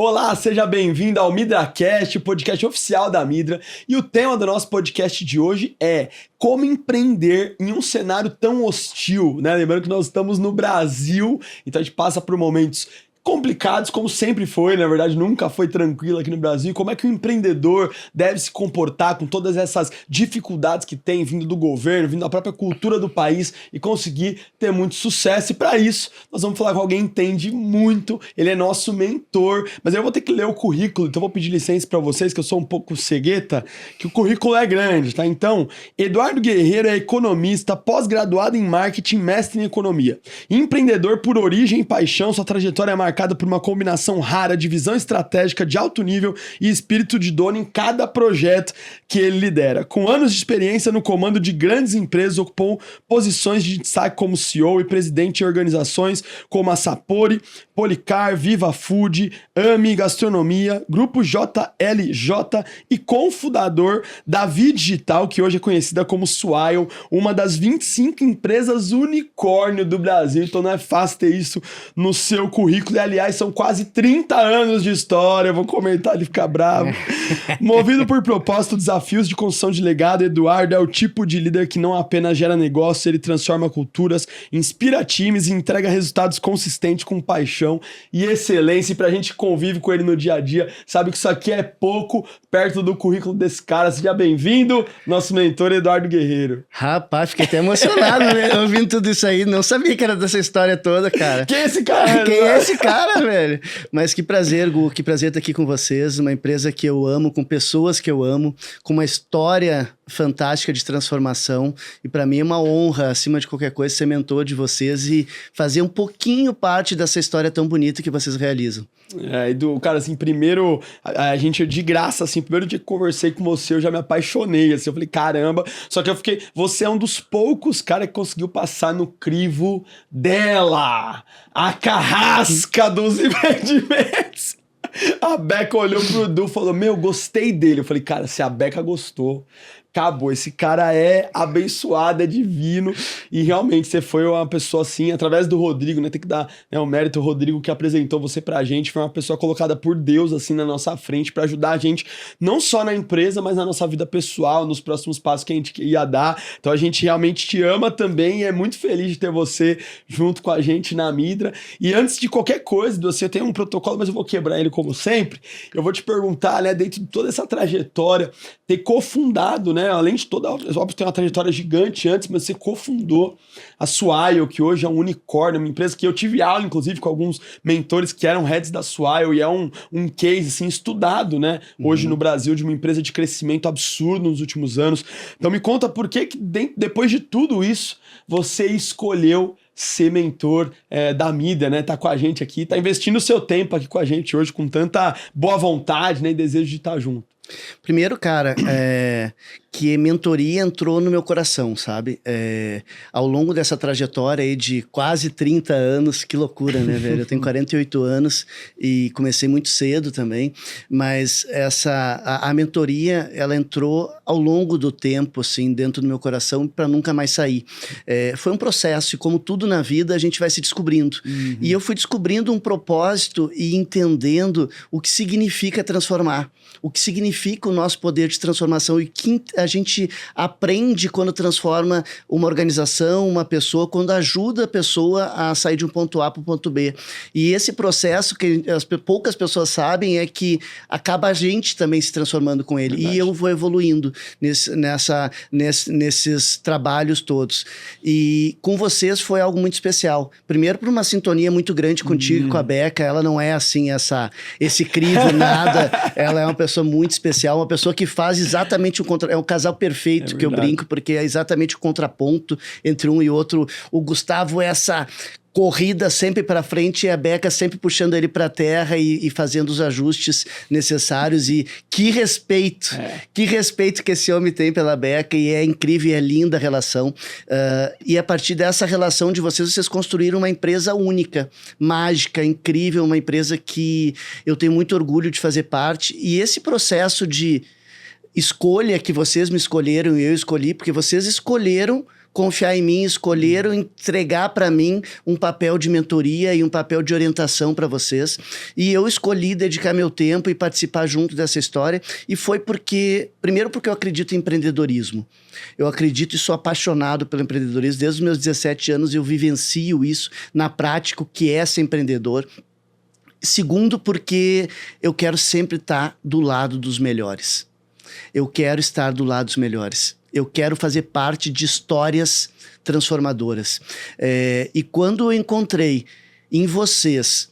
Olá, seja bem-vindo ao MidraCast, o podcast oficial da Midra. E o tema do nosso podcast de hoje é como empreender em um cenário tão hostil, né? Lembrando que nós estamos no Brasil, então a gente passa por momentos complicados, como sempre foi, na verdade nunca foi tranquilo aqui no Brasil. Como é que o empreendedor deve se comportar com todas essas dificuldades que tem vindo do governo, vindo da própria cultura do país e conseguir ter muito sucesso. E para isso, nós vamos falar com alguém que entende muito, ele é nosso mentor, mas eu vou ter que ler o currículo, então vou pedir licença para vocês, que eu sou um pouco cegueta, que o currículo é grande, tá? Então, Eduardo Guerreiro é economista, pós-graduado em marketing, mestre em economia. Empreendedor por origem e paixão, sua trajetória é marcada por uma combinação rara de visão estratégica de alto nível e espírito de dono em cada projeto que ele lidera. Com anos de experiência no comando de grandes empresas, ocupou posições de destaque como CEO e presidente de organizações como a Sapori, Policar, Viva Food, AMI Gastronomia, Grupo JLJ e cofundador da Vi Digital, que hoje é conhecida como Swile, uma das 25 empresas unicórnio do Brasil. Então não é fácil ter isso no seu currículo. Aliás, são quase 30 anos de história, eu vou comentar, ele fica bravo. Movido por propósito, desafios de construção de legado, Eduardo é o tipo de líder que não apenas gera negócio, ele transforma culturas, inspira times e entrega resultados consistentes com paixão e excelência. E pra gente que convive com ele no dia a dia, sabe que isso aqui é pouco perto do currículo desse cara. Seja bem-vindo, nosso mentor Eduardo Guerreiro. Rapaz, fiquei até emocionado, né? Ouvindo tudo isso aí, não sabia que era dessa história toda, cara. Quem é esse cara? Quem é esse cara, velho? Mas que prazer, Gu, que prazer estar aqui com vocês, uma empresa que eu amo, com pessoas que eu amo, com uma história fantástica de transformação, e para mim é uma honra, acima de qualquer coisa, ser mentor de vocês e fazer um pouquinho parte dessa história tão bonita que vocês realizam. Edu, cara, assim, primeiro, a gente de graça, assim, primeiro dia que conversei com você, eu já me apaixonei, assim, eu falei, caramba, só que eu fiquei, você é um dos poucos, cara, que conseguiu passar no crivo dela, a carrasca dos empreendimentos. A Beca olhou pro Edu e falou, meu, gostei dele. Eu falei, cara, se a Beca gostou, acabou, esse cara é abençoado, é divino, e realmente você foi uma pessoa assim, através do Rodrigo, né, tem que dar, né, o mérito ao Rodrigo que apresentou você pra gente, foi uma pessoa colocada por Deus assim na nossa frente pra ajudar a gente, não só na empresa, mas na nossa vida pessoal, nos próximos passos que a gente ia dar. Então a gente realmente te ama também e é muito feliz de ter você junto com a gente na Midra. E antes de qualquer coisa, você tem um protocolo, mas eu vou quebrar ele como sempre. Eu vou te perguntar, né, dentro de toda essa trajetória, ter cofundado, né, além de toda, óbvio, tem uma trajetória gigante antes, mas você cofundou a Swile, que hoje é um unicórnio, uma empresa que eu tive aula, inclusive, com alguns mentores que eram heads da Swile, e é um case, assim, estudado, né, hoje no Brasil, de uma empresa de crescimento absurdo nos últimos anos. Então me conta por que depois de tudo isso, você escolheu ser mentor da Midra, né? Tá com a gente aqui, tá investindo o seu tempo aqui com a gente hoje com tanta boa vontade, né, e desejo de estar junto. Primeiro, cara, que mentoria entrou no meu coração, sabe? Ao longo dessa trajetória aí de quase 30 anos, que loucura, né, velho? Eu tenho 48 anos e comecei muito cedo também, mas a mentoria, ela entrou ao longo do tempo, assim, dentro do meu coração para nunca mais sair. Foi um processo e como tudo na vida, a gente vai se descobrindo. E eu fui descobrindo um propósito e entendendo o que significa transformar, o que significa o nosso poder de transformação e que a gente aprende quando transforma uma organização, uma pessoa, quando ajuda a pessoa a sair de um ponto A para o ponto B. E esse processo que poucas pessoas sabem é que acaba a gente também se transformando com ele. Verdade. E eu vou evoluindo nesses trabalhos todos. E com vocês foi algo muito especial. Primeiro por uma sintonia muito grande contigo, com a Beca. Ela não é assim esse crivo, nada. Ela é uma pessoa muito especial, uma pessoa que faz exatamente é o casal perfeito, que eu brinco, porque é exatamente o contraponto entre um e outro. O Gustavo é essa corrida sempre para frente e a Beca sempre puxando ele para a terra e fazendo os ajustes necessários. E que respeito que esse homem tem pela Beca, e é incrível, é linda a relação. E a partir dessa relação de vocês construíram uma empresa única, mágica, incrível, uma empresa que eu tenho muito orgulho de fazer parte. E esse processo de escolha que vocês me escolheram e eu escolhi, porque vocês escolheram confiar em mim, escolheram entregar para mim um papel de mentoria e um papel de orientação para vocês. E eu escolhi dedicar meu tempo e participar junto dessa história. E foi primeiro porque eu acredito em empreendedorismo. Eu acredito e sou apaixonado pelo empreendedorismo. Desde os meus 17 anos eu vivencio isso na prática, o que é ser empreendedor. Segundo, porque eu quero sempre estar do lado dos melhores. Eu quero estar do lado dos melhores. Eu quero fazer parte de histórias transformadoras. E quando eu encontrei em vocês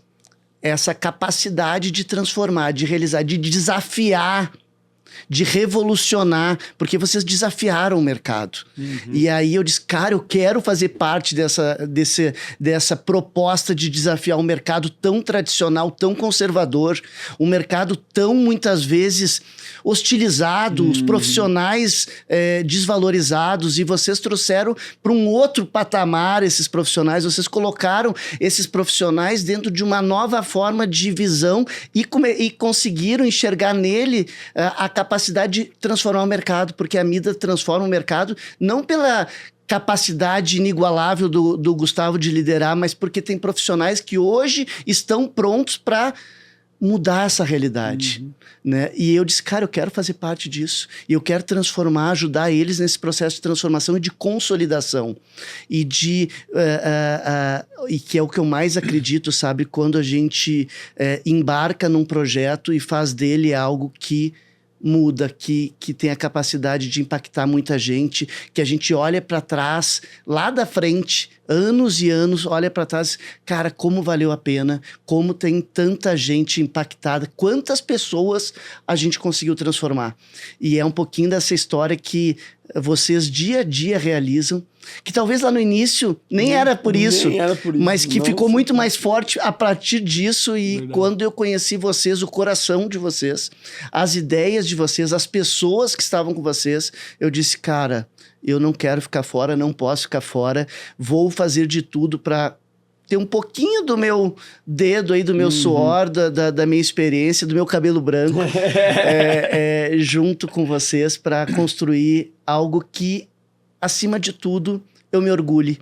essa capacidade de transformar, de realizar, de desafiar, de revolucionar, porque vocês desafiaram o mercado. E aí eu disse, cara, eu quero fazer parte dessa proposta de desafiar um mercado tão tradicional, tão conservador, um mercado tão, muitas vezes, hostilizado, os profissionais desvalorizados, e vocês trouxeram para um outro patamar esses profissionais, vocês colocaram esses profissionais dentro de uma nova forma de visão e conseguiram enxergar nele a capacidade de transformar o mercado, porque a Midra transforma o mercado não pela capacidade inigualável do Gustavo de liderar, mas porque tem profissionais que hoje estão prontos para mudar essa realidade, né? E eu disse, cara, eu quero fazer parte disso. E eu quero transformar, ajudar eles nesse processo de transformação e de consolidação. E e que é o que eu mais acredito, sabe? Quando a gente embarca num projeto e faz dele algo que muda, que tem a capacidade de impactar muita gente, que a gente olha para trás, lá da frente, anos e anos, olha para trás, cara, como valeu a pena, como tem tanta gente impactada, quantas pessoas a gente conseguiu transformar. E é um pouquinho dessa história que vocês dia a dia realizam, que talvez lá no início nem era por isso, mas que ficou muito mais forte a partir disso. E verdade. Quando eu conheci vocês, o coração de vocês, as ideias de vocês, as pessoas que estavam com vocês, eu disse, cara, eu não quero ficar fora, não posso ficar fora, vou fazer de tudo para ter um pouquinho do meu dedo aí, do meu suor, da minha experiência, do meu cabelo branco, junto com vocês para construir algo que, acima de tudo, eu me orgulhe,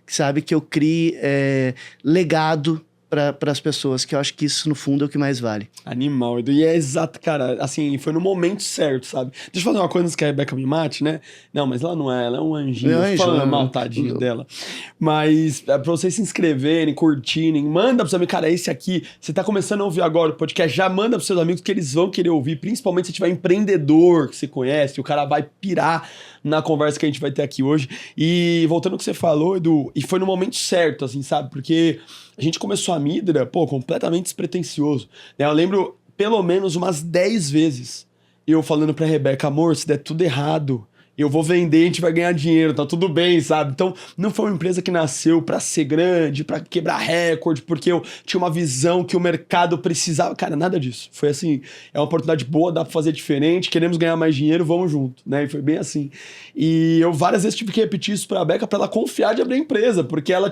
sabe? Que eu crie legado para as pessoas, que eu acho que isso, no fundo, é o que mais vale. Animal, Edu. E é exato, cara, assim, foi no momento certo, sabe? Deixa eu fazer uma coisa antes que a Rebeca me mate, né? Não, mas ela não é, ela é um anjinho. Falando mal, tadinho dela. Mas pra vocês se inscreverem, curtirem, manda pros amigos, cara, esse aqui, você tá começando a ouvir agora o podcast, já manda pros seus amigos que eles vão querer ouvir, principalmente se tiver empreendedor que você conhece, o cara vai pirar na conversa que a gente vai ter aqui hoje. E voltando ao que você falou, Edu, e foi no momento certo, assim, sabe? Porque a gente começou a Midra, completamente despretensioso. Eu lembro, pelo menos umas 10 vezes, eu falando pra Rebeca, amor, se der tudo errado, eu vou vender, a gente vai ganhar dinheiro, tá tudo bem, sabe? Então, não foi uma empresa que nasceu pra ser grande, pra quebrar recorde, porque eu tinha uma visão que o mercado precisava. Cara, nada disso. Foi assim, é uma oportunidade boa, dá pra fazer diferente, queremos ganhar mais dinheiro, vamos junto, né? E foi bem assim. E eu várias vezes tive que repetir isso pra Rebeca pra ela confiar de abrir a empresa, porque ela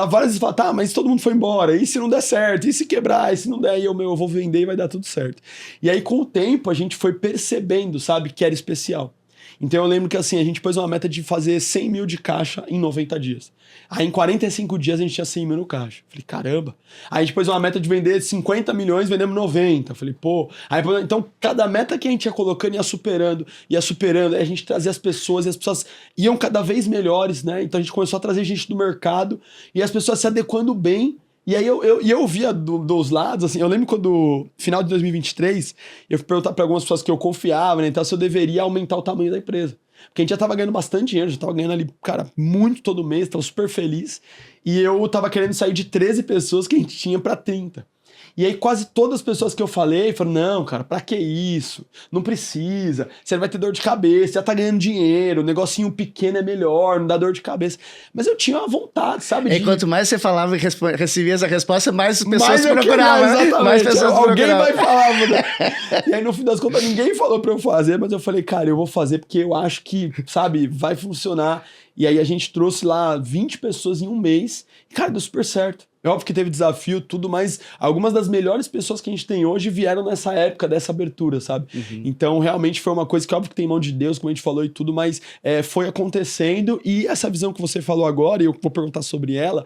várias vezes fala, tá, mas todo mundo foi embora, e se não der certo, e se quebrar, e se não der, eu vou vender e vai dar tudo certo. E aí, com o tempo, a gente foi percebendo, sabe, que era especial. Então eu lembro que assim, a gente pôs uma meta de fazer 100 mil de caixa em 90 dias. Aí em 45 dias a gente tinha 100 mil no caixa. Falei, caramba. Aí a gente pôs uma meta de vender 50 milhões, vendemos 90. Falei, pô. Aí, então cada meta que a gente ia colocando ia superando. Aí a gente trazia as pessoas e as pessoas iam cada vez melhores, né? Então a gente começou a trazer gente do mercado e as pessoas se adequando bem. E aí eu via dos lados, assim, eu lembro quando, final de 2023, eu fui perguntar para algumas pessoas que eu confiava, né, então se eu deveria aumentar o tamanho da empresa. Porque a gente já tava ganhando bastante dinheiro, já tava ganhando ali, cara, muito todo mês, tava super feliz. E eu tava querendo sair de 13 pessoas que a gente tinha para 30. E aí quase todas as pessoas que eu falei falaram, não, cara, pra que isso? Não precisa, você vai ter dor de cabeça, já tá ganhando dinheiro, o negocinho pequeno é melhor, não dá dor de cabeça. Mas eu tinha uma vontade, sabe? E quanto mais você falava e recebia essa resposta, mais as pessoas procuravam. Exatamente, mais pessoas alguém vai falar. E aí no fim das contas ninguém falou pra eu fazer, mas eu falei, cara, eu vou fazer porque eu acho que, sabe, vai funcionar. E aí a gente trouxe lá 20 pessoas em um mês, e cara, deu super certo. É óbvio que teve desafio, tudo, mas algumas das melhores pessoas que a gente tem hoje vieram nessa época dessa abertura, sabe? Então, realmente foi uma coisa que, óbvio que tem mão de Deus, como a gente falou e tudo, mas foi acontecendo. E essa visão que você falou agora, e eu vou perguntar sobre ela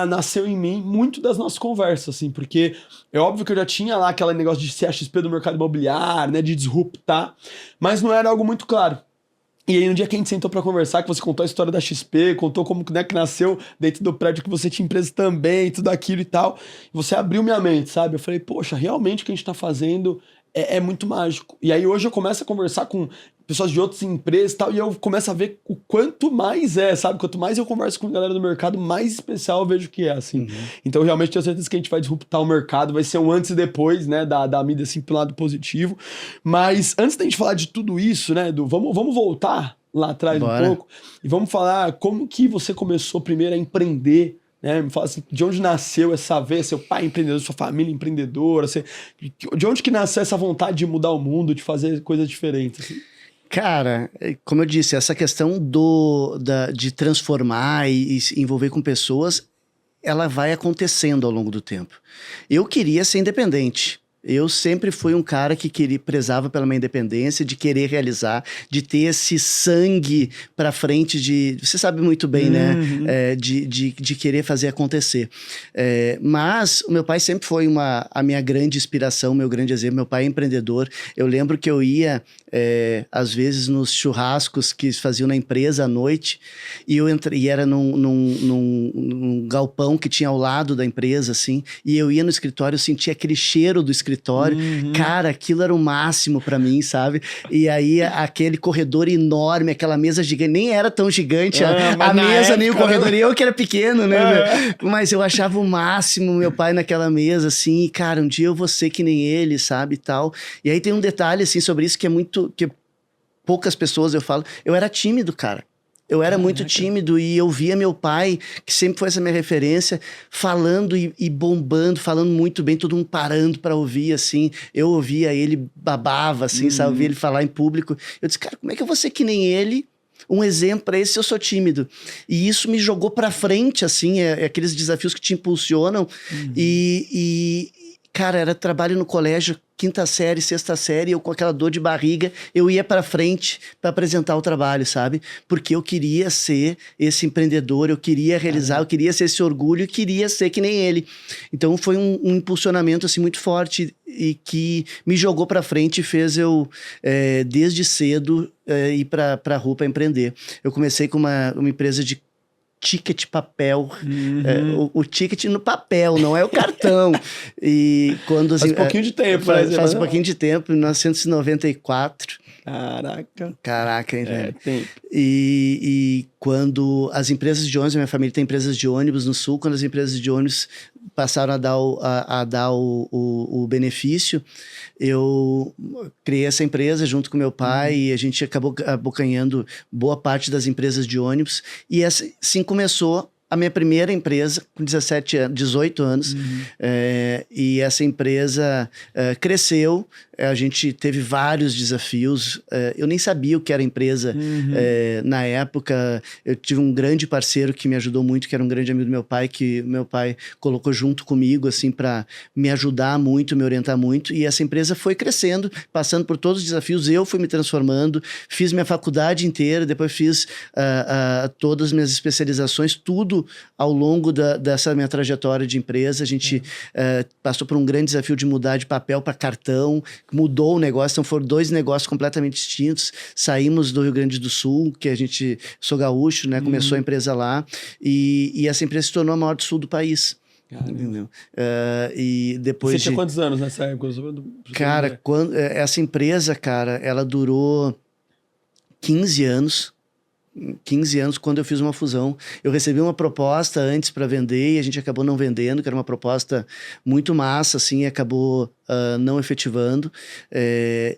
nasceu em mim muito das nossas conversas, assim, porque é óbvio que eu já tinha lá aquele negócio de ser a XP do mercado imobiliário, né, de disruptar, mas não era algo muito claro. E aí, no dia que a gente sentou pra conversar, que você contou a história da XP, contou como, né, que nasceu dentro do prédio que você tinha empresa também, tudo aquilo e tal, você abriu minha mente, sabe? Eu falei, poxa, realmente o que a gente tá fazendo é muito mágico. E aí hoje eu começo a conversar com pessoas de outras empresas e tal, e eu começo a ver o quanto mais sabe? Quanto mais eu converso com a galera do mercado, mais especial eu vejo que é, assim. Então, eu realmente tenho certeza que a gente vai disruptar o mercado, vai ser um antes e depois, né, da mídia, assim, pro lado positivo. Mas, antes da gente falar de tudo isso, né, vamos voltar lá atrás um pouco, e vamos falar como que você começou primeiro a empreender, né? Me fala assim, de onde nasceu essa veia, seu pai empreendedor, sua família empreendedora, de onde que nasceu essa vontade de mudar o mundo, de fazer coisas diferentes, assim? Cara, como eu disse, essa questão de transformar e se envolver com pessoas, ela vai acontecendo ao longo do tempo. Eu queria ser independente. Eu sempre fui um cara que prezava pela minha independência, de querer realizar, de ter esse sangue pra frente você sabe muito bem, né? De querer fazer acontecer. Mas o meu pai sempre foi a minha grande inspiração, meu grande exemplo. Meu pai é empreendedor. Eu lembro que eu ia, às vezes, nos churrascos que faziam na empresa à noite, e era num galpão que tinha ao lado da empresa, assim, e eu ia no escritório, eu sentia aquele cheiro do escritório. Cara, aquilo era o máximo pra mim, sabe? E aí, aquele corredor enorme, aquela mesa gigante, nem era tão gigante a mesa, nem o corredor, eu que era pequeno, né? Mas eu achava o máximo meu pai naquela mesa, assim, e, cara, um dia eu vou ser que nem ele, sabe, e tal. E aí tem um detalhe, assim, sobre isso que poucas pessoas eu falo, eu era tímido, cara. Eu era muito tímido e eu via meu pai, que sempre foi essa minha referência, falando e bombando, falando muito bem, todo mundo parando para ouvir, assim. Eu ouvia ele, babava, assim, sabe? Eu ouvia ele falar em público. Eu disse, cara, como é que eu vou ser que nem ele? Um exemplo para esse, eu sou tímido. E isso me jogou para frente, assim, aqueles desafios que te impulsionam. Cara, era trabalho no colégio, 5ª série, 6ª série, eu com aquela dor de barriga, eu ia pra frente para apresentar o trabalho, sabe? Porque eu queria ser esse empreendedor, eu queria realizar, eu queria ser esse orgulho, eu queria ser que nem ele. Então foi um impulsionamento assim muito forte e que me jogou pra frente e fez eu, desde cedo, ir pra rua pra empreender. Eu comecei com uma empresa de ticket papel, o ticket no papel, não é o cartão. E quando faz um pouquinho de tempo, faz um pouquinho de tempo, em 1994. Caraca, hein, velho? Tempo. E quando as empresas de ônibus, minha família tem empresas de ônibus no sul, quando as empresas de ônibus passaram a dar o benefício, eu criei essa empresa junto com meu pai e a gente acabou abocanhando boa parte das empresas de ônibus e assim começou a minha primeira empresa com 18 anos. E essa empresa cresceu, a gente teve vários desafios, eu nem sabia o que era empresa na época. Eu tive um grande parceiro que me ajudou muito, que era um grande amigo do meu pai, que meu pai colocou junto comigo, assim, para me ajudar muito, me orientar muito, e essa empresa foi crescendo, passando por todos os desafios, eu fui me transformando, fiz minha faculdade inteira, depois fiz todas as minhas especializações, tudo ao longo dessa minha trajetória de empresa. A gente passou por um grande desafio de mudar de papel para cartão, mudou o negócio, então foram 2 negócios completamente distintos. Saímos do Rio Grande do Sul, que sou gaúcho, né? Começou a empresa lá, e essa empresa se tornou a maior do sul do país. Entendeu? E depois você tinha quantos anos nessa época? Cara, essa empresa, cara, ela durou 15 anos. 15 anos, quando eu fiz uma fusão. Eu recebi uma proposta antes para vender e a gente acabou não vendendo, que era uma proposta muito massa, assim, e acabou não efetivando.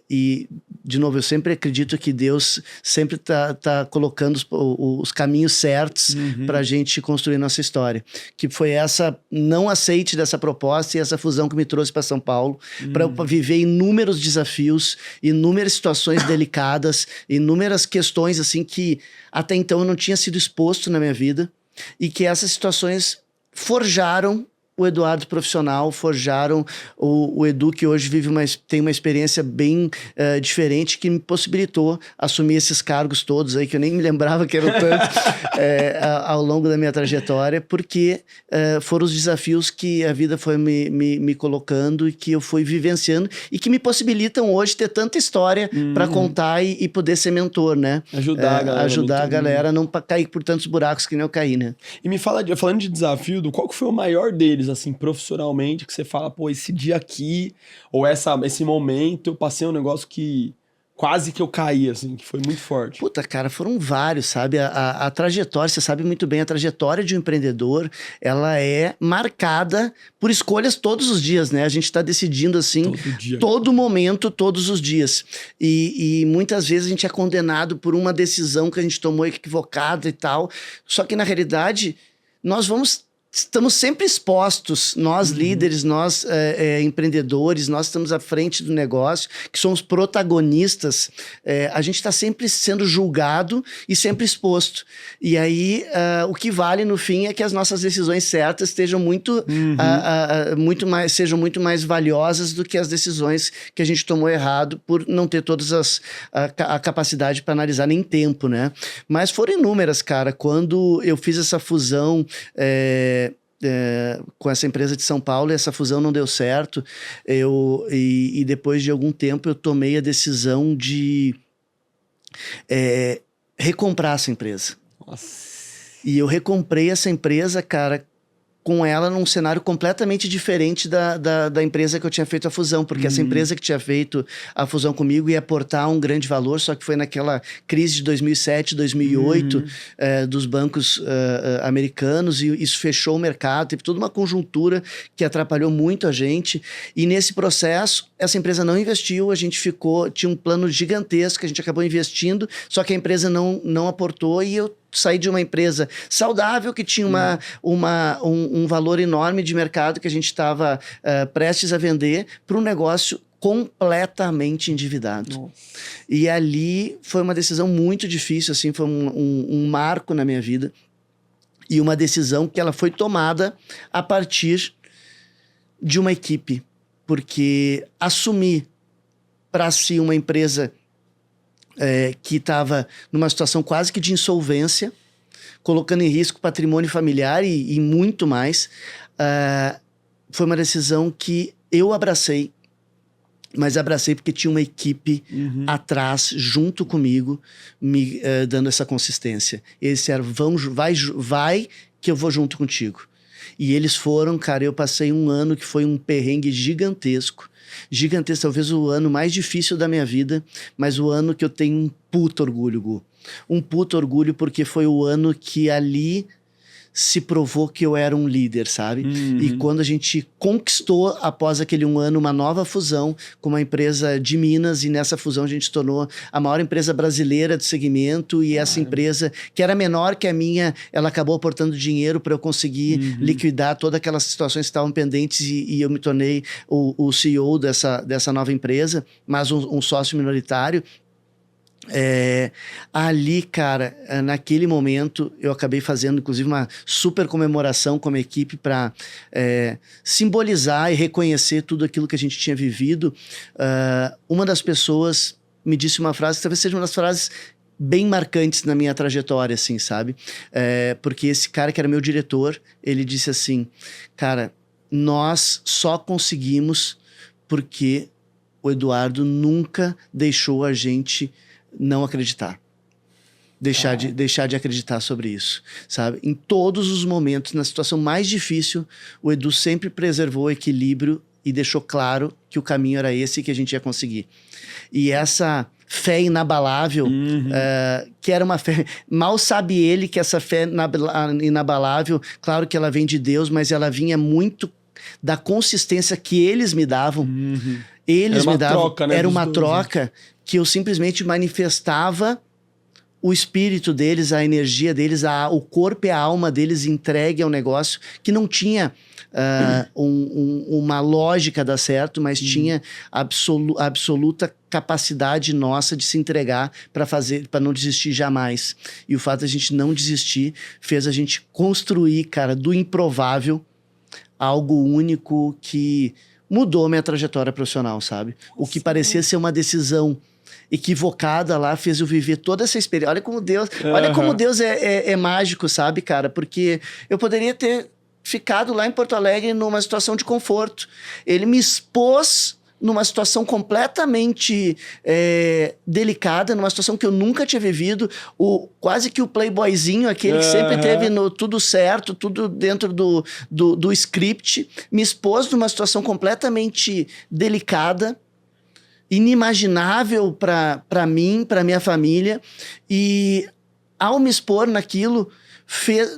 E, de novo, eu sempre acredito que Deus sempre tá colocando os caminhos certos para a gente construir nossa história. Que foi essa não aceite dessa proposta e essa fusão que me trouxe para São Paulo, para eu viver inúmeros desafios, inúmeras situações delicadas, inúmeras questões, assim, que até então eu não tinha sido exposto na minha vida, e que essas situações forjaram o Eduardo profissional, forjaram o Edu, que hoje tem uma experiência bem diferente, que me possibilitou assumir esses cargos todos aí, que eu nem me lembrava que eram tantos, ao longo da minha trajetória, porque foram os desafios que a vida foi me colocando e que eu fui vivenciando e que me possibilitam hoje ter tanta história para contar e poder ser mentor, né? Ajudar a galera a não cair por tantos buracos que nem eu caí, né? E me fala, falando de desafio, qual que foi o maior deles, assim, profissionalmente, que você fala, pô, esse dia aqui, ou esse momento, eu passei um negócio que quase que eu caí, assim, que foi muito forte. Puta, cara, foram vários, sabe? A trajetória, você sabe muito bem, a trajetória de um empreendedor, ela é marcada por escolhas todos os dias, né? A gente tá decidindo, assim, todo momento, todos os dias. E muitas vezes a gente é condenado por uma decisão que a gente tomou equivocada e tal. Só que, na realidade, estamos sempre expostos, nós líderes, nós empreendedores, nós estamos à frente do negócio, que somos protagonistas, a gente está sempre sendo julgado e sempre exposto. E aí, o que vale no fim é que as nossas decisões certas sejam muito mais valiosas do que as decisões que a gente tomou errado por não ter todas a capacidade para analisar nem tempo, né? Mas foram inúmeras, cara. Quando eu fiz essa fusão com essa empresa de São Paulo, e essa fusão não deu certo, e depois de algum tempo eu tomei a decisão de recomprar essa empresa. Nossa. E eu recomprei essa empresa, cara, com ela num cenário completamente diferente da empresa que eu tinha feito a fusão, porque essa empresa que tinha feito a fusão comigo ia aportar um grande valor, só que foi naquela crise de 2007, 2008, dos bancos americanos, e isso fechou o mercado, teve toda uma conjuntura que atrapalhou muito a gente, e nesse processo, essa empresa não investiu, a gente tinha um plano gigantesco, a gente acabou investindo, só que a empresa não aportou, e eu saí de uma empresa saudável que tinha um valor enorme de mercado que a gente estava prestes a vender para um negócio completamente endividado. Nossa. E ali foi uma decisão muito difícil, assim, foi um marco na minha vida e uma decisão que ela foi tomada a partir de uma equipe, porque assumir para si uma empresa que estava numa situação quase que de insolvência, colocando em risco patrimônio familiar e muito mais, foi uma decisão que eu abracei, mas abracei porque tinha uma equipe atrás, junto comigo, me dando essa consistência. Eles disseram, vai que eu vou junto contigo. E eles foram, cara, eu passei um ano que foi um perrengue gigantesco, talvez o ano mais difícil da minha vida, mas o ano que eu tenho um puto orgulho, Gu. Um puto orgulho porque foi o ano que ali se provou que eu era um líder, sabe? E quando a gente conquistou, após aquele um ano, uma nova fusão com uma empresa de Minas, e nessa fusão a gente se tornou a maior empresa brasileira do segmento, e essa empresa, que era menor que a minha, ela acabou aportando dinheiro para eu conseguir liquidar todas aquelas situações que estavam pendentes, e eu me tornei o CEO dessa nova empresa, mas um sócio minoritário. Ali, cara, naquele momento eu acabei fazendo inclusive uma super comemoração com a minha equipe para simbolizar e reconhecer tudo aquilo que a gente tinha vivido. Uma das pessoas me disse uma frase que talvez seja uma das frases bem marcantes na minha trajetória, assim, sabe? Porque esse cara que era meu diretor, ele disse assim, cara, nós só conseguimos porque o Eduardo nunca deixou a gente não acreditar. Deixar de acreditar sobre isso, sabe? Em todos os momentos, na situação mais difícil, o Edu sempre preservou o equilíbrio e deixou claro que o caminho era esse e que a gente ia conseguir. E essa fé inabalável, que era uma fé... Mal sabe ele que essa fé inabalável, claro que ela vem de Deus, mas ela vinha muito da consistência que eles me davam. Eles me davam. Troca, né, era uma troca que eu simplesmente manifestava o espírito deles, a energia deles, o corpo e a alma deles entregue ao negócio, que não tinha uma lógica dar certo, mas tinha absoluta capacidade nossa de se entregar para não desistir jamais. E o fato de a gente não desistir fez a gente construir, cara, do improvável, algo único que mudou minha trajetória profissional, sabe? O que parecia ser uma decisão equivocada lá fez eu viver toda essa experiência. Olha como Deus é mágico, sabe, cara? Porque eu poderia ter ficado lá em Porto Alegre numa situação de conforto. Ele me expôs numa situação completamente delicada, numa situação que eu nunca tinha vivido, quase que o playboyzinho, aquele que sempre teve tudo certo, tudo dentro do script, me expôs numa situação completamente delicada, inimaginável para mim, para minha família, e ao me expor naquilo,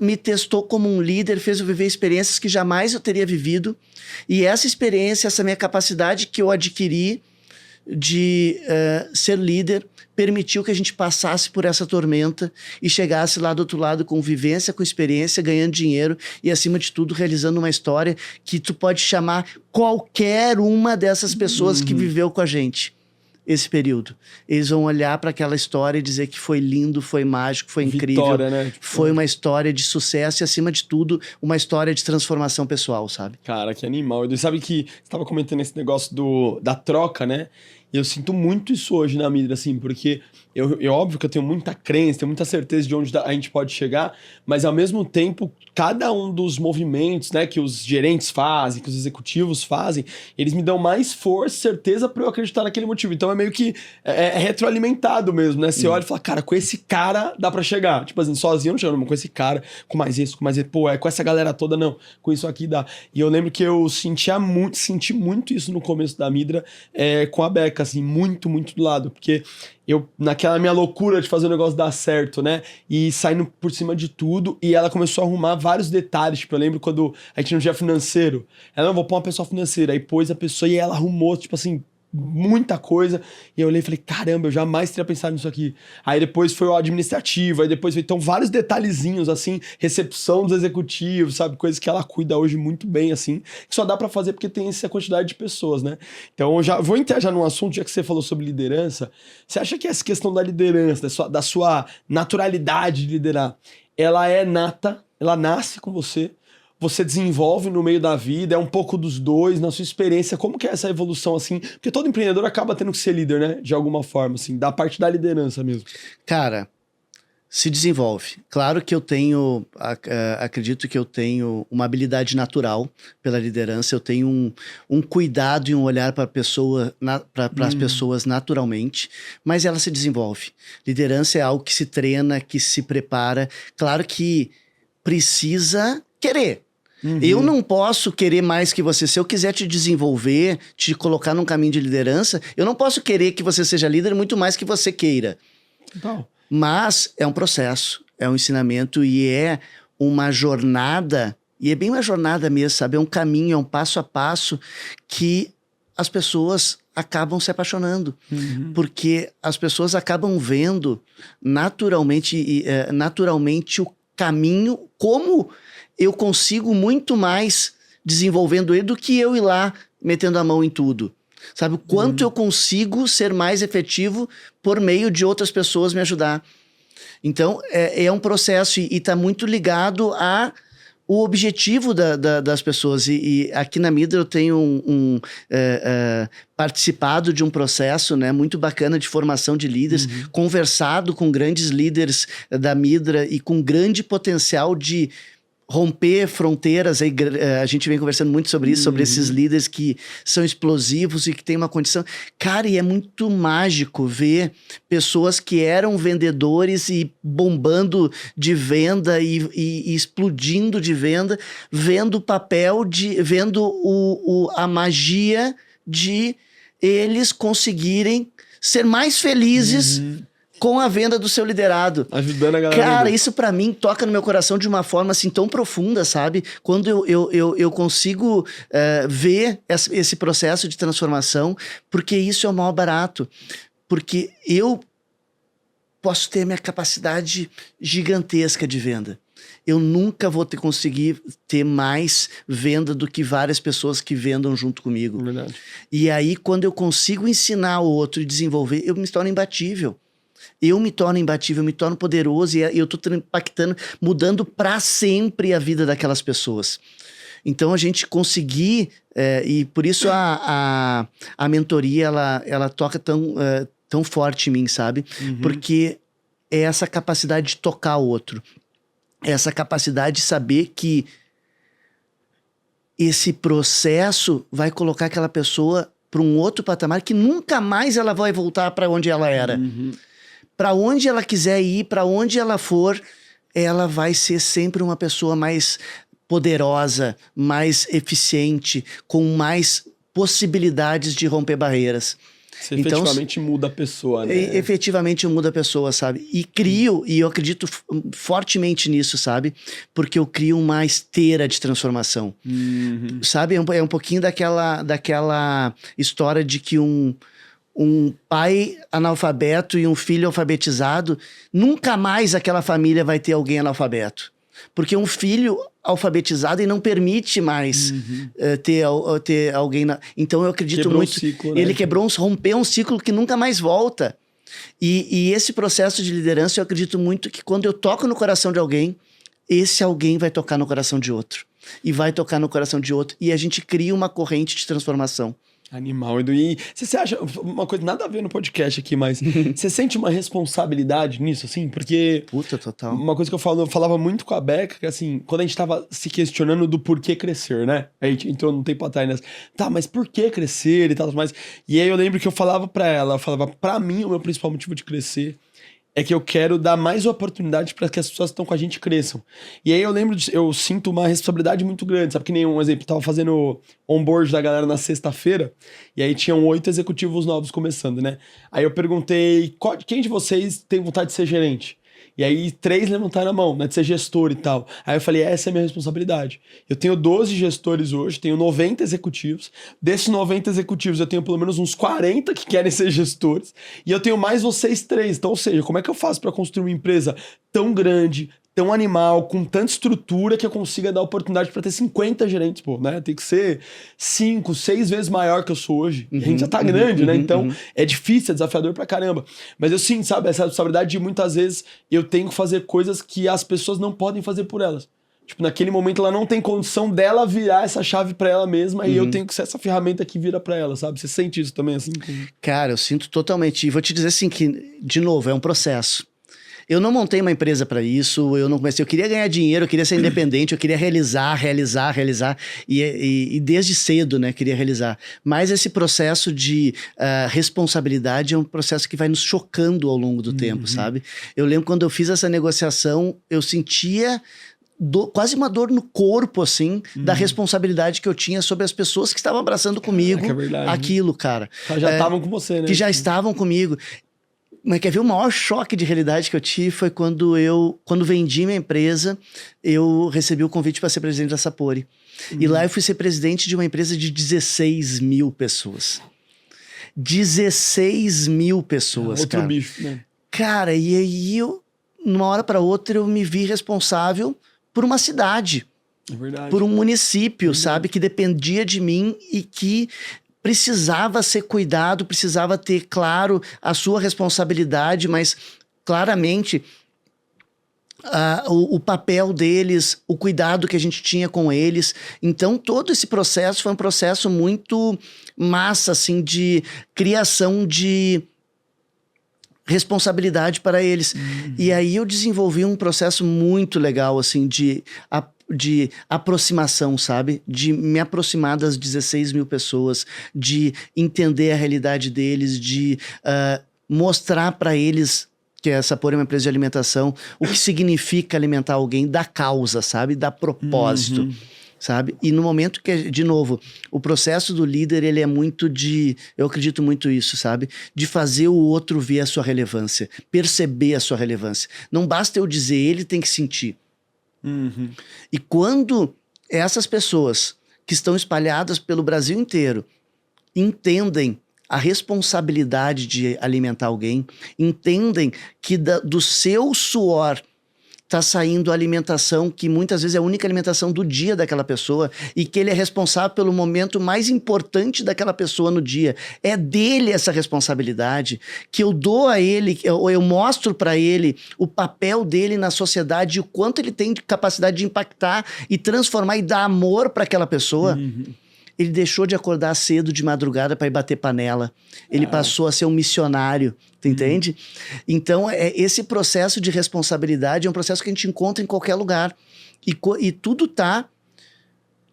me testou como um líder, fez eu viver experiências que jamais eu teria vivido, e essa experiência, essa minha capacidade que eu adquiri de ser líder, permitiu que a gente passasse por essa tormenta e chegasse lá do outro lado com vivência, com experiência, ganhando dinheiro e, acima de tudo, realizando uma história que tu pode chamar qualquer uma dessas pessoas que viveu com a gente esse período. Eles vão olhar para aquela história e dizer que foi lindo, foi mágico, foi incrível. Vitória, né? Foi uma história de sucesso e, acima de tudo, uma história de transformação pessoal, sabe? Cara, que animal. E sabe que você tava comentando esse negócio da troca, né? E eu sinto muito isso hoje na mídia, assim, porque óbvio que eu tenho muita crença, tenho muita certeza de onde a gente pode chegar, mas ao mesmo tempo, cada um dos movimentos, né, que os gerentes fazem, que os executivos fazem, eles me dão mais força, certeza pra eu acreditar naquele motivo. Então é meio que retroalimentado mesmo, né? Você olha e fala, cara, com esse cara dá pra chegar. Tipo assim, sozinho eu não chego, mas com esse cara, com mais isso, pô, com essa galera toda, não, com isso aqui dá. E eu lembro que eu senti muito isso no começo da Midra, com a Beca, assim, muito, muito do lado, porque eu, naquela minha loucura de fazer o negócio dar certo, né, e saindo por cima de tudo, e ela começou a arrumar vários detalhes, tipo, eu lembro quando a gente não tinha financeiro, ela, não, vou pôr uma pessoa financeira, aí pôs a pessoa e ela arrumou, tipo assim, muita coisa, e eu olhei e falei, caramba, eu jamais teria pensado nisso aqui. Aí depois foi o administrativo, aí depois veio, então, vários detalhezinhos, assim, recepção dos executivos, sabe, coisas que ela cuida hoje muito bem, assim, que só dá pra fazer porque tem essa quantidade de pessoas, né. Então, eu já vou entrar já num assunto, já que você falou sobre liderança, você acha que essa questão da liderança, da sua naturalidade de liderar, ela é nata, ela nasce com você desenvolve no meio da vida, é um pouco dos dois, na sua experiência, como que é essa evolução, assim? Porque todo empreendedor acaba tendo que ser líder, né? De alguma forma, assim, da parte da liderança mesmo. Cara, se desenvolve. Claro que eu tenho, acredito que eu tenho uma habilidade natural pela liderança, eu tenho um cuidado e um olhar para as pessoas naturalmente, mas ela se desenvolve. Liderança é algo que se treina, que se prepara. Claro que precisa querer. Eu não posso querer mais que você. Se eu quiser te desenvolver, te colocar num caminho de liderança, eu não posso querer que você seja líder muito mais que você queira. Total. Mas é um processo, é um ensinamento e é uma jornada, e é bem uma jornada mesmo, sabe? É um caminho, é um passo a passo que as pessoas acabam se apaixonando. Porque as pessoas acabam vendo naturalmente o caminho, como eu consigo muito mais desenvolvendo ele do que eu ir lá metendo a mão em tudo. Sabe? O quanto eu consigo ser mais efetivo por meio de outras pessoas me ajudar. Então, é um processo e está muito ligado o objetivo das pessoas. E aqui na Midra eu tenho participado de um processo, né, muito bacana de formação de líderes, conversado com grandes líderes da Midra e com grande potencial de romper fronteiras. A gente vem conversando muito sobre isso, sobre esses líderes que são explosivos e que têm uma condição... Cara, e é muito mágico ver pessoas que eram vendedores e bombando de venda e explodindo de venda, vendo o papel vendo a magia de eles conseguirem ser mais felizes com a venda do seu liderado. Ajudando a galera. Cara, isso pra mim toca no meu coração de uma forma assim tão profunda, sabe? Quando eu consigo ver esse processo de transformação, porque isso é o maior barato. Porque eu posso ter a minha capacidade gigantesca de venda. Eu nunca vou conseguir ter mais venda do que várias pessoas que vendam junto comigo. Verdade. E aí, quando eu consigo ensinar o outro e desenvolver, eu me torno imbatível. Eu me torno poderoso e eu tô impactando, mudando para sempre a vida daquelas pessoas. Então, a gente conseguir, e por isso a mentoria, ela toca tão forte em mim, sabe? Porque é essa capacidade de tocar o outro. É essa capacidade de saber que esse processo vai colocar aquela pessoa para um outro patamar que nunca mais ela vai voltar para onde ela era. Para onde ela quiser ir, para onde ela for, ela vai ser sempre uma pessoa mais poderosa, mais eficiente, com mais possibilidades de romper barreiras. Você efetivamente muda a pessoa, né? Efetivamente muda a pessoa, sabe? E eu acredito fortemente nisso, sabe? Porque eu crio uma esteira de transformação. Sabe? É um pouquinho daquela história de que um pai analfabeto e um filho alfabetizado, nunca mais aquela família vai ter alguém analfabeto. Porque um filho alfabetizado e não permite mais ter alguém... Então eu acredito quebrou muito... Um ciclo, né? Ele rompeu um ciclo que nunca mais volta. E esse processo de liderança, eu acredito muito que quando eu toco no coração de alguém, esse alguém vai tocar no coração de outro. E vai tocar no coração de outro. E a gente cria uma corrente de transformação. Animal. E você acha, uma coisa nada a ver no podcast aqui, mas você sente uma responsabilidade nisso, assim? Porque... Puta, total. Uma coisa que eu falava muito com a Beca, que assim, quando a gente tava se questionando do porquê crescer, né? A gente entrou num tempo atrás nessa, tá, mas por que crescer e tal, mais. E aí eu lembro que eu falava pra ela, pra mim, o meu principal motivo de crescer é que eu quero dar mais oportunidade para que as pessoas que estão com a gente cresçam. E aí eu sinto uma responsabilidade muito grande, sabe? Que nem um exemplo, eu tava fazendo onboard da galera na sexta-feira, e aí tinham 8 executivos novos começando, né? Aí eu perguntei, quem de vocês tem vontade de ser gerente? E aí 3 levantaram a mão, né, de ser gestor e tal. Aí eu falei, essa é a minha responsabilidade. Eu tenho 12 gestores hoje, tenho 90 executivos. Desses 90 executivos, eu tenho pelo menos uns 40 que querem ser gestores. E eu tenho mais vocês 3. Então, ou seja, como é que eu faço para construir uma empresa tão grande, tão animal, com tanta estrutura que eu consiga dar oportunidade para ter 50 gerentes, pô, né? Tem que ser 5, 6 vezes maior que eu sou hoje. E a gente já tá grande, né? Então, é difícil, é desafiador pra caramba. Mas eu sinto, sabe, essa responsabilidade de muitas vezes eu tenho que fazer coisas que as pessoas não podem fazer por elas. Tipo, naquele momento ela não tem condição dela virar essa chave pra ela mesma e eu tenho que ser essa ferramenta que vira pra ela, sabe? Você sente isso também, assim? Cara, eu sinto totalmente. E vou te dizer assim que, de novo, é um processo. Eu não montei uma empresa para isso, eu não comecei. Eu queria ganhar dinheiro, eu queria ser independente, eu queria realizar. E desde cedo, né, queria realizar. Mas esse processo de responsabilidade é um processo que vai nos chocando ao longo do tempo, sabe? Eu lembro quando eu fiz essa negociação, eu sentia quase uma dor no corpo, assim, da responsabilidade que eu tinha sobre as pessoas que estavam abraçando comigo aquilo, cara. Já estavam com você, né? Que já estavam comigo. Mas quer ver, o maior choque de realidade que eu tive foi quando vendi minha empresa, eu recebi o convite para ser presidente da Sapori. E lá eu fui ser presidente de uma empresa de 16 mil pessoas. 16 mil pessoas, outro cara. bicho, né? Cara, e aí numa hora para outra, eu me vi responsável por uma cidade. É verdade. Por um município, sabe? Que dependia de mim e que precisava ser cuidado, precisava ter, claro, a sua responsabilidade, mas claramente o papel deles, o cuidado que a gente tinha com eles. Então, todo esse processo foi um processo muito massa, assim, de criação de responsabilidade para eles. E aí eu desenvolvi um processo muito legal, assim, de aproximação, sabe? De me aproximar das 16 mil pessoas, de entender a realidade deles, de mostrar para eles que a Sapori é uma empresa de alimentação, o que significa alimentar alguém da causa, sabe? Da propósito, sabe? E no momento que, de novo, o processo do líder, ele é muito eu acredito muito isso, sabe? De fazer o outro ver a sua relevância, perceber a sua relevância. Não basta eu dizer, ele tem que sentir. E quando essas pessoas que estão espalhadas pelo Brasil inteiro entendem a responsabilidade de alimentar alguém, entendem que do seu suor está saindo a alimentação, que muitas vezes é a única alimentação do dia daquela pessoa, e que ele é responsável pelo momento mais importante daquela pessoa no dia. É dele essa responsabilidade, que eu dou a ele, ou eu mostro para ele o papel dele na sociedade, e o quanto ele tem capacidade de impactar e transformar e dar amor para aquela pessoa. Ele deixou de acordar cedo de madrugada para ir bater panela. Ele passou a ser um missionário, tu entende? Então, esse processo de responsabilidade é um processo que a gente encontra em qualquer lugar. E tudo tá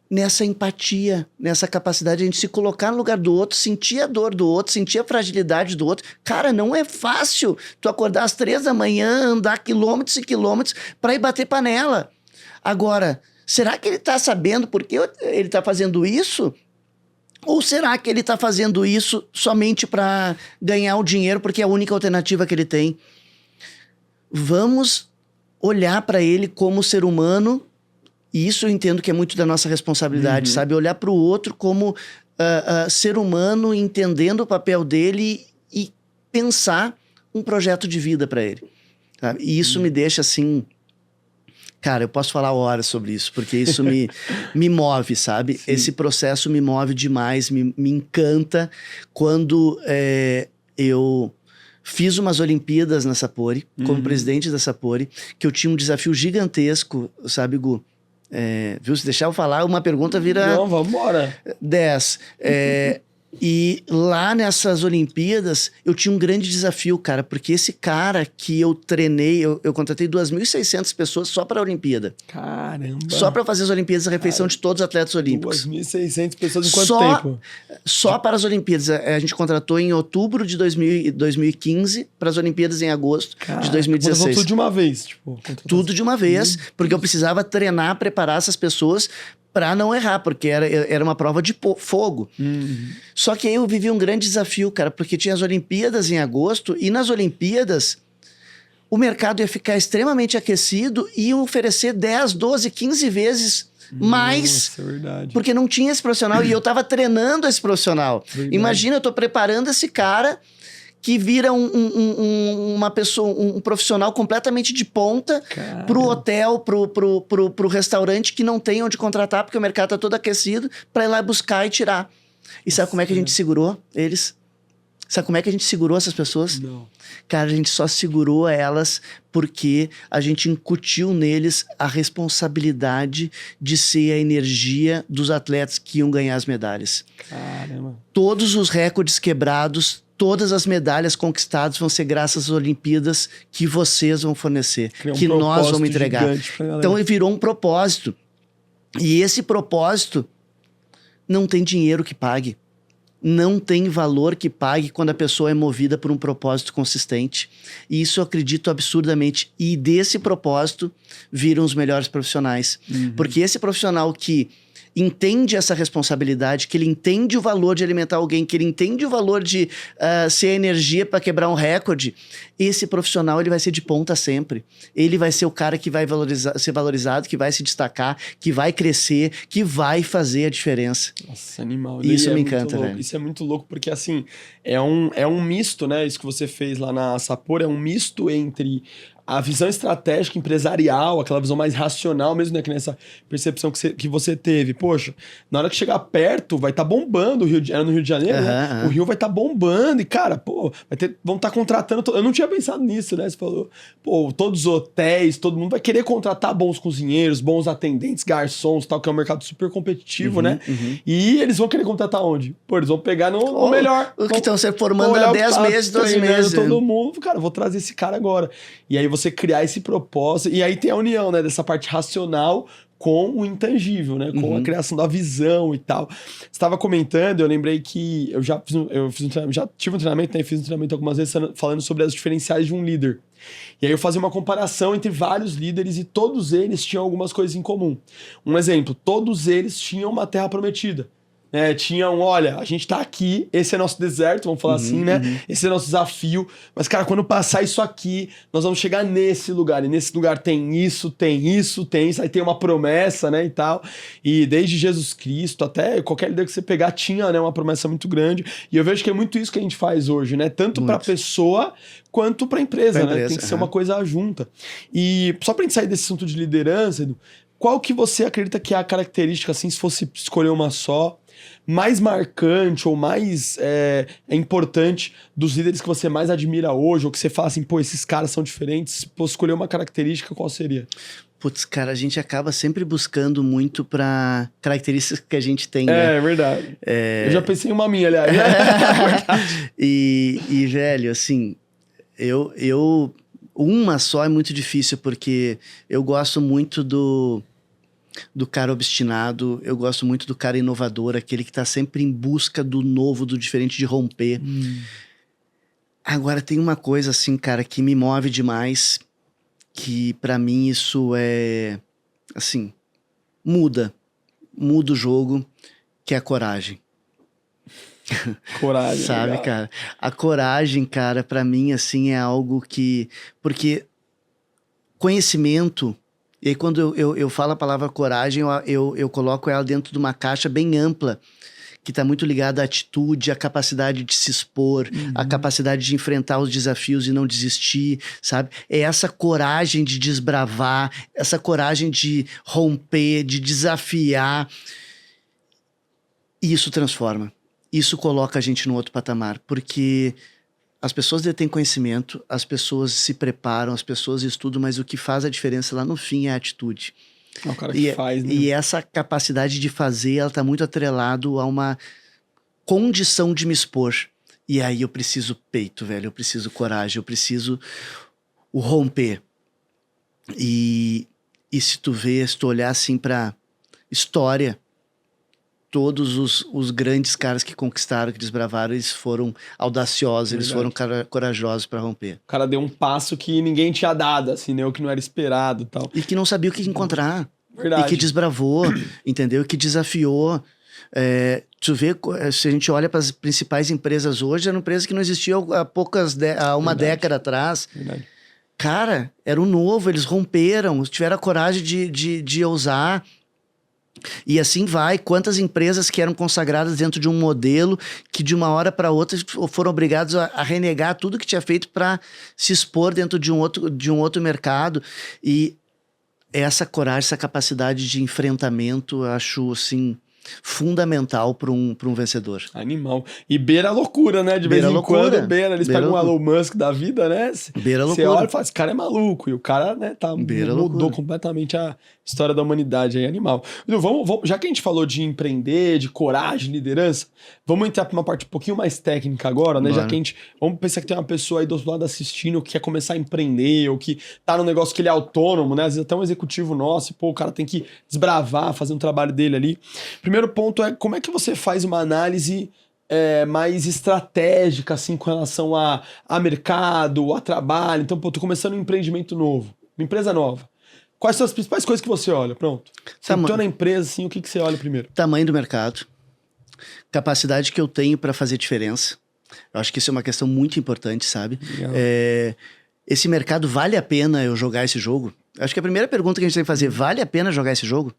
nessa empatia, nessa capacidade de a gente se colocar no lugar do outro, sentir a dor do outro, sentir a fragilidade do outro. Cara, não é fácil tu acordar às 3 da manhã, andar quilômetros e quilômetros para ir bater panela. Agora, será que ele está sabendo por que ele está fazendo isso? Ou será que ele está fazendo isso somente para ganhar o dinheiro, porque é a única alternativa que ele tem? Vamos olhar para ele como ser humano, e isso eu entendo que é muito da nossa responsabilidade, sabe? Olhar para o outro como ser humano, entendendo o papel dele e pensar um projeto de vida para ele. Sabe? E isso me deixa assim... Cara, eu posso falar horas sobre isso, porque isso me move, sabe? Sim. Esse processo me move demais, me encanta. Quando eu fiz umas Olimpíadas na Sapori, como presidente da Sapori, que eu tinha um desafio gigantesco, sabe, Gu? Viu? Se deixar eu falar, uma pergunta vira... Não, vamos embora. 10. E lá nessas Olimpíadas, eu tinha um grande desafio, cara, porque esse cara que eu treinei, eu contratei 2.600 pessoas só para a Olimpíada. Caramba! Só para fazer as Olimpíadas, a refeição de todos os atletas olímpicos. 2.600 pessoas em quanto tempo? Só para as Olimpíadas. A gente contratou em outubro de 2015 para as Olimpíadas em agosto de 2016. Contratou tudo de uma vez? Tipo, tudo de uma vez, porque eu precisava treinar, preparar essas pessoas para não errar, porque era uma prova de fogo. Só que aí eu vivi um grande desafio, cara, porque tinha as Olimpíadas em agosto, e nas Olimpíadas o mercado ia ficar extremamente aquecido e ia oferecer 10, 12, 15 vezes mais, Nossa, é verdade. Porque não tinha esse profissional, e eu tava treinando esse profissional. Verdade. Imagina, eu tô preparando esse cara que vira uma pessoa, um profissional completamente de ponta. Caramba. Pro hotel, pro restaurante que não tem onde contratar, porque o mercado tá todo aquecido, para ir lá buscar e tirar. E sabe como é que a gente segurou eles? Sabe como é que a gente segurou essas pessoas? Não. Cara, a gente só segurou elas porque a gente incutiu neles a responsabilidade de ser a energia dos atletas que iam ganhar as medalhas. Caramba. Todos os recordes quebrados, todas as medalhas conquistadas vão ser graças às Olimpíadas que vocês vão fornecer, que nós vamos entregar. Então virou um propósito. E esse propósito não tem dinheiro que pague. Não tem valor que pague quando a pessoa é movida por um propósito consistente. E isso eu acredito absurdamente. E desse propósito viram os melhores profissionais. Porque esse profissional que entende essa responsabilidade, que ele entende o valor de alimentar alguém, que ele entende o valor de ser energia para quebrar um recorde, esse profissional ele vai ser de ponta sempre. Ele vai ser o cara que vai ser valorizado, que vai se destacar, que vai crescer, que vai fazer a diferença. Nossa, animal. Isso me encanta, velho. Isso é muito louco, porque assim, é um misto, né? Isso que você fez lá na Sapori, é um misto entre a visão estratégica empresarial, aquela visão mais racional mesmo, né? Que nessa percepção que você teve. Poxa, na hora que chegar perto, vai estar bombando o Rio era no Rio de Janeiro, né? O Rio vai estar bombando e, cara, pô, vão estar contratando... Eu não tinha pensado nisso, né? Você falou, pô, todos os hotéis, todo mundo vai querer contratar bons cozinheiros, bons atendentes, garçons, tal, que é um mercado super competitivo, né? E eles vão querer contratar onde? Pô, eles vão pegar no melhor. Os que estão se formando há 10 meses, 12 meses. Todo mundo, cara, vou trazer esse cara agora. E aí você criar esse propósito, e aí tem a união, né, dessa parte racional com o intangível, né, com a criação da visão e tal. Você estava comentando, eu lembrei que eu já tive um treinamento, né, fiz um treinamento algumas vezes falando sobre as diferenciais de um líder. E aí eu fazia uma comparação entre vários líderes e todos eles tinham algumas coisas em comum. Um exemplo, todos eles tinham uma terra prometida. né? Tinham, olha, a gente tá aqui, esse é nosso deserto, vamos falar assim, né? Esse é nosso desafio. Mas, cara, quando passar isso aqui, nós vamos chegar nesse lugar. E nesse lugar tem isso, tem isso, tem isso. Aí tem uma promessa, né, e tal. E desde Jesus Cristo até qualquer líder que você pegar tinha, né, uma promessa muito grande. E eu vejo que é muito isso que a gente faz hoje, né? Tanto pra pessoa quanto pra empresa, né? Tem que ser uma coisa junta. E só pra gente sair desse assunto de liderança, Edu, qual que você acredita que é a característica, assim, se fosse escolher uma só, mais marcante ou mais importante dos líderes que você mais admira hoje, ou que você fala assim, pô, esses caras são diferentes, se fosse escolher uma característica, qual seria? Putz, cara, a gente acaba sempre buscando muito pra características que a gente tem, né? É verdade. Eu já pensei em uma minha, aliás. E, velho, assim, uma só é muito difícil, porque eu gosto muito do cara obstinado, eu gosto muito do cara inovador, aquele que tá sempre em busca do novo, do diferente, de romper. Agora, tem uma coisa, assim, cara, que me move demais, que pra mim isso é, assim, muda o jogo, que é a coragem. Coragem. Sabe, legal. cara? A coragem, cara, pra mim, assim, é algo que... Porque conhecimento... E aí, quando eu falo a palavra coragem, eu coloco ela dentro de uma caixa bem ampla, que está muito ligada à atitude, à capacidade de se expor, à capacidade de enfrentar os desafios e não desistir, sabe? É essa coragem de desbravar, essa coragem de romper, de desafiar. E isso transforma. Isso coloca a gente no outro patamar, porque as pessoas detêm conhecimento, as pessoas se preparam, as pessoas estudam, mas o que faz a diferença lá no fim é a atitude. É o cara que faz, né? E essa capacidade de fazer, ela está muito atrelado a uma condição de me expor. E aí eu preciso peito, velho, eu preciso coragem, eu preciso o romper. E se tu olhar assim pra história, todos os grandes caras que conquistaram, que desbravaram, eles foram audaciosos, eles foram corajosos para romper. O cara deu um passo que ninguém tinha dado, assim, né? O que não era esperado e tal. E que não sabia o que encontrar. Verdade. E que desbravou, entendeu? E que desafiou. Tu vê, se a gente olha para as principais empresas hoje, eram empresas que não existiam há uma década atrás. Verdade. Cara, era o novo, eles romperam, tiveram a coragem de ousar. E assim vai, quantas empresas que eram consagradas dentro de um modelo que de uma hora para outra foram obrigados a renegar tudo que tinha feito para se expor dentro de um outro mercado. E essa coragem, essa capacidade de enfrentamento, eu acho assim fundamental para um vencedor. Animal. E beira a loucura, né? De vez em quando, beira. Eles pegam um Elon Musk da vida, né? Beira a loucura. Você olha e fala, esse cara é maluco. E o cara, né, mudou completamente a história da humanidade aí, animal. Então, vamos, já que a gente falou de empreender, de coragem, liderança, vamos entrar para uma parte um pouquinho mais técnica agora, né? Já que a gente... Vamos pensar que tem uma pessoa aí do outro lado assistindo que quer começar a empreender, ou que tá num negócio que ele é autônomo, né? Às vezes até um executivo nosso, e, pô, o cara tem que desbravar, fazer um trabalho dele ali. Primeiro ponto é, como é que você faz uma análise mais estratégica, assim, com relação a mercado, a trabalho? Então, pô, tô começando um empreendimento novo, uma empresa nova. Quais são as principais coisas que você olha? Pronto. Você entrou na empresa, assim, o que você olha primeiro? Tamanho do mercado. Capacidade que eu tenho para fazer diferença. Eu acho que isso é uma questão muito importante, sabe? Esse mercado, vale a pena eu jogar esse jogo? Acho que a primeira pergunta que a gente tem que fazer, vale a pena jogar esse jogo?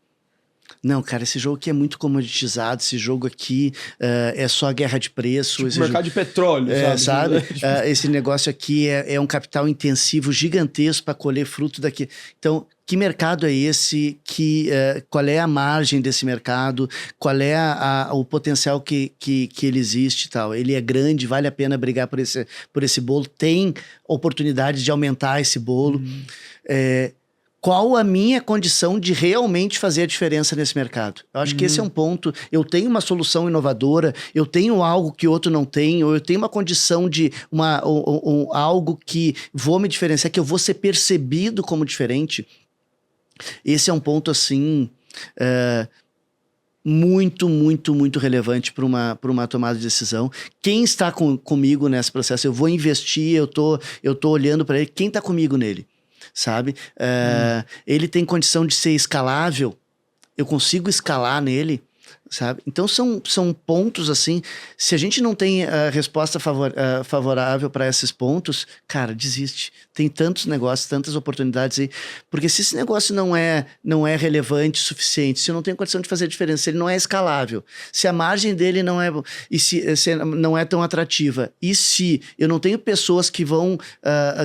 Não, cara, esse jogo aqui é muito comoditizado, esse jogo aqui é só guerra de preço. Tipo mercado de petróleo, sabe? Esse negócio aqui é um capital intensivo gigantesco para colher fruto daqui. Então, que mercado é esse? Qual é a margem desse mercado? Qual é o potencial que ele existe e tal? Ele é grande, vale a pena brigar por esse bolo? Tem oportunidade de aumentar esse bolo? Qual a minha condição de realmente fazer a diferença nesse mercado? Eu acho que esse é um ponto. Eu tenho uma solução inovadora, eu tenho algo que outro não tem, ou eu tenho uma condição de algo que vou me diferenciar, que eu vou ser percebido como diferente. Esse é um ponto, assim, muito, muito, muito relevante para uma tomada de decisão. Quem está comigo nesse processo? Eu vou investir, eu tô olhando para ele. Quem está comigo nele? Sabe? Ele tem condição de ser escalável, eu consigo escalar nele. sabe? Então são pontos assim, se a gente não tem a resposta favorável para esses pontos, cara, desiste. Tem tantos negócios, tantas oportunidades aí, porque se esse negócio não é relevante o suficiente, se eu não tenho condição de fazer diferença, se ele não é escalável, se a margem dele não é, e se não é tão atrativa, e se eu não tenho pessoas que vão,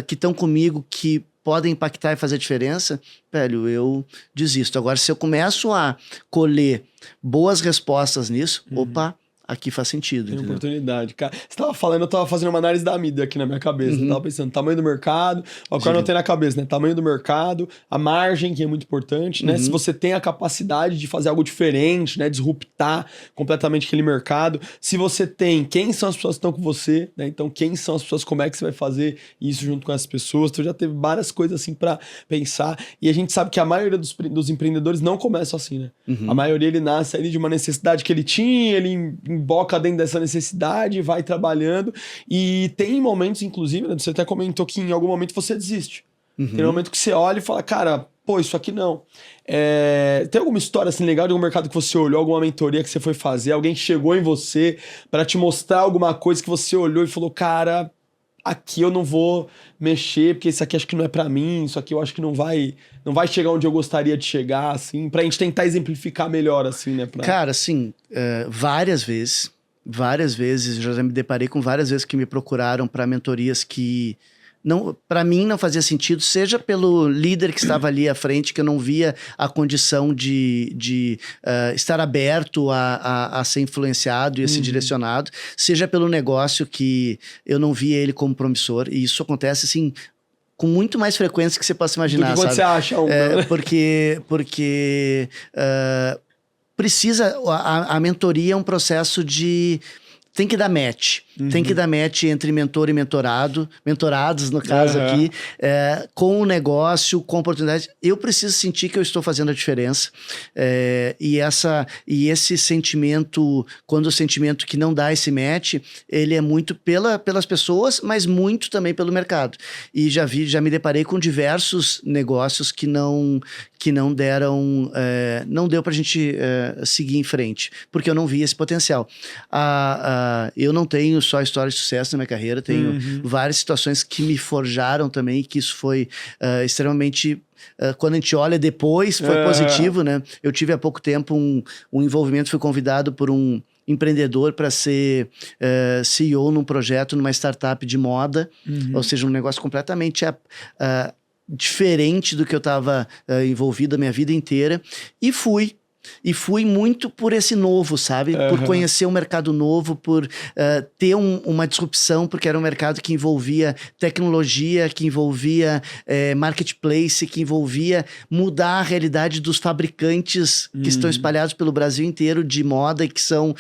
que estão comigo, que podem impactar e fazer diferença, velho, eu desisto. Agora, se eu começo a colher boas respostas nisso, opa, aqui faz sentido. Tem entendeu? oportunidade. Cara, você tava falando, eu tava fazendo uma análise da mídia aqui na minha cabeça. Eu tava pensando, tamanho do mercado, o que eu anotei na cabeça, né? Tamanho do mercado, a margem, que é muito importante, né? Se você tem a capacidade de fazer algo diferente, né? Disruptar completamente aquele mercado. Se você tem, quem são as pessoas que estão com você, né? Então, quem são as pessoas, como é que você vai fazer isso junto com essas pessoas? Então, já teve várias coisas assim pra pensar. E a gente sabe que a maioria dos empreendedores não começam assim, né? A maioria, ele nasce ali de uma necessidade que ele tinha, ele emboca dentro dessa necessidade, vai trabalhando, e tem momentos, inclusive, né, você até comentou que em algum momento você desiste. Tem um momento que você olha e fala, cara, pô, isso aqui não. Tem alguma história assim legal de algum mercado que você olhou, alguma mentoria que você foi fazer, alguém que chegou em você para te mostrar alguma coisa que você olhou e falou, cara, aqui eu não vou mexer, porque isso aqui acho que não é pra mim, isso aqui eu acho que não vai chegar onde eu gostaria de chegar, assim, pra gente tentar exemplificar melhor, assim, né? Cara, assim, várias vezes, eu já me deparei com várias vezes que me procuraram para mentorias que para mim não fazia sentido, seja pelo líder que estava ali à frente, que eu não via a condição de estar aberto a ser influenciado e a ser direcionado, seja pelo negócio que eu não via ele como promissor, e isso acontece assim com muito mais frequência que você possa imaginar, quando sabe? Você acha porque precisa, a mentoria é um processo de... Tem que dar match. Tem que dar match entre mentor e mentorados, no caso aqui, com o negócio, com a oportunidade. Eu preciso sentir que eu estou fazendo a diferença. E esse sentimento, quando o sentimento que não dá esse match, ele é muito pelas pessoas, mas muito também pelo mercado. E já me deparei com diversos negócios que não deram, não deu pra gente seguir em frente, porque eu não vi esse potencial. Eu não tenho só história de sucesso na minha carreira, tenho várias situações que me forjaram também, que isso foi extremamente... quando a gente olha depois, foi positivo, né? Eu tive há pouco tempo um envolvimento, fui convidado por um empreendedor para ser CEO num projeto, numa startup de moda, ou seja, um negócio completamente diferente do que eu estava envolvido a minha vida inteira, e fui muito por esse novo, sabe? Por conhecer um mercado novo, por ter uma disrupção, porque era um mercado que envolvia tecnologia, que envolvia marketplace, que envolvia mudar a realidade dos fabricantes que estão espalhados pelo Brasil inteiro de moda, que são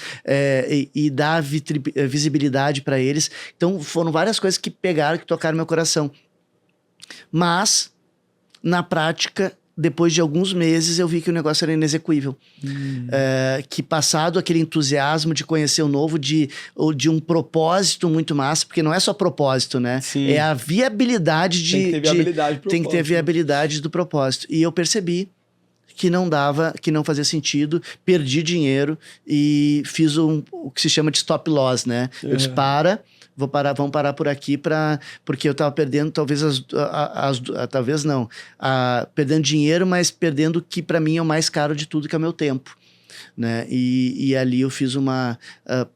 e dar visibilidade para eles. Então foram várias coisas que pegaram, que tocaram meu coração. Mas, na prática, depois de alguns meses, eu vi que o negócio era inexequível. Que passado aquele entusiasmo de conhecer o novo, de um propósito muito massa, porque não é só propósito, né? Sim. É a viabilidade Tem que ter viabilidade tem que ter viabilidade do propósito. E eu percebi que não fazia sentido, perdi dinheiro e fiz o que se chama de stop loss, né? Eu disse, vamos parar por aqui, porque eu estava perdendo perdendo dinheiro, mas perdendo o que para mim é o mais caro de tudo, que é o meu tempo. Né? E ali eu fiz uma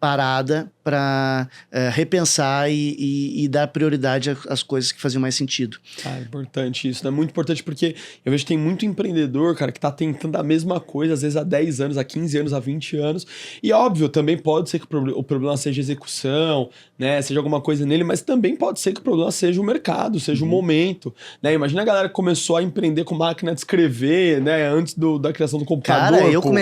parada para repensar e dar prioridade às coisas que faziam mais sentido. É importante isso, né? Muito importante, porque eu vejo que tem muito empreendedor, cara, que tá tentando a mesma coisa, às vezes há 10 anos, há 15 anos, há 20 anos. E óbvio, também pode ser que o problema seja execução, né? Seja alguma coisa nele, mas também pode ser que o problema seja o mercado, seja o momento, né? Imagina a galera que começou a empreender com máquina de escrever, né? Antes da criação do computador.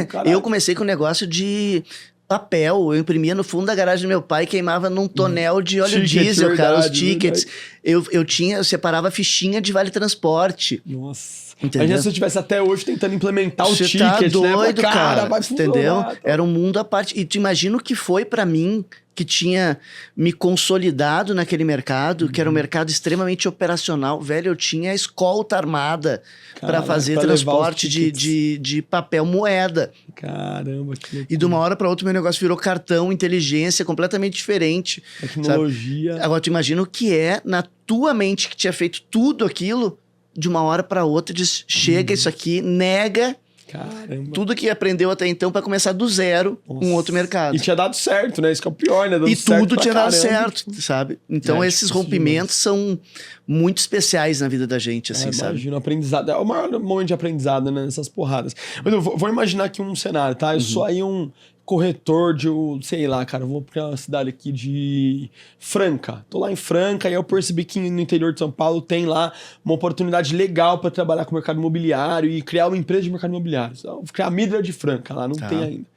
Cara, eu comecei com um negócio de papel, eu imprimia no fundo da garagem do meu pai, queimava num tonel de óleo diesel, cara, os tickets. Eu separava fichinha de vale transporte. Nossa. Entendeu? Imagina se eu estivesse até hoje tentando implementar o ticket, tá doido, né? Cara, vai entendeu? funcionar, Era um mundo à parte. E tu imagina o que foi pra mim que tinha me consolidado naquele mercado, que era um mercado extremamente operacional. Velho, eu tinha a escolta armada para fazer pra transporte de papel moeda. Caramba, que loucura. E de uma hora para outra, meu negócio virou cartão, inteligência, completamente diferente. Tecnologia. Sabe? Agora, tu imagina o que é na tua mente que tinha feito tudo aquilo, de uma hora para outra, diz, chega isso aqui, nega... Caramba. Tudo que aprendeu até então para começar do zero um outro mercado. E tinha dado certo, né? Isso que é o pior, né? E tudo tinha dado certo, sabe? Então esses rompimentos são muito especiais na vida da gente, assim, sabe? Imagina, o aprendizado. É o maior momento de aprendizado, né? Nessas porradas. Mas eu vou imaginar aqui um cenário, tá? Eu sou aí um corretor de, sei lá, cara, eu vou pra uma cidade aqui de Franca. Tô lá em Franca e eu percebi que no interior de São Paulo tem lá uma oportunidade legal para trabalhar com o mercado imobiliário e criar uma empresa de mercado imobiliário. Então, vou criar a Midra de Franca, lá não tem ainda.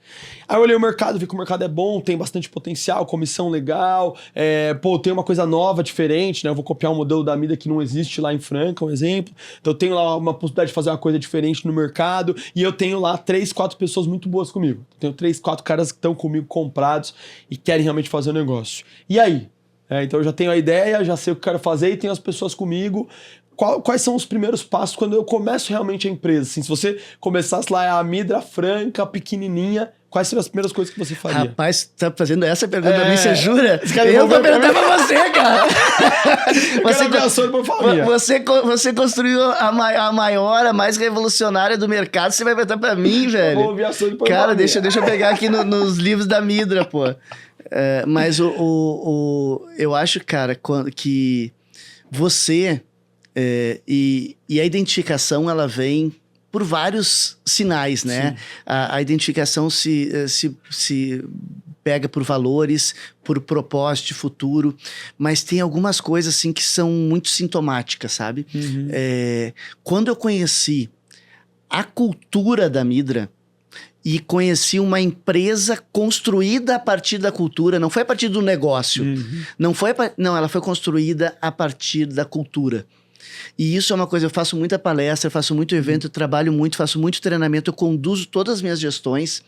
Aí eu olhei o mercado, vi que o mercado é bom, tem bastante potencial, comissão legal, tem uma coisa nova, diferente, né? Eu vou copiar um modelo da Midra que não existe lá em Franca, um exemplo. Então eu tenho lá uma possibilidade de fazer uma coisa diferente no mercado e eu tenho lá 3, 4 pessoas muito boas comigo. Eu tenho 3, 4 caras que estão comigo comprados e querem realmente fazer o negócio. E aí? Então eu já tenho a ideia, já sei o que eu quero fazer e tenho as pessoas comigo. Quais são os primeiros passos quando eu começo realmente a empresa? Assim, se você começasse lá a Midra Franca, pequenininha, quais seriam as primeiras coisas que você faria? Rapaz, tá fazendo essa pergunta pra mim, você jura? Eu vou perguntar pra você, cara. Você construiu a maior, a mais revolucionária do mercado, você vai perguntar pra mim, velho? Eu vou ouvir a sua depois. Cara, deixa eu pegar aqui nos livros da Midra, pô. Mas eu acho, cara, que você... e a identificação, ela vem por vários sinais, né? A identificação se pega por valores, por propósito de futuro, mas tem algumas coisas, assim, que são muito sintomáticas, sabe? Quando eu conheci a cultura da Midra, e conheci uma empresa construída a partir da cultura, não foi a partir do negócio, não, ela foi construída a partir da cultura. E isso é uma coisa, eu faço muita palestra, faço muito evento, eu trabalho muito, faço muito treinamento, eu conduzo todas as minhas gestões,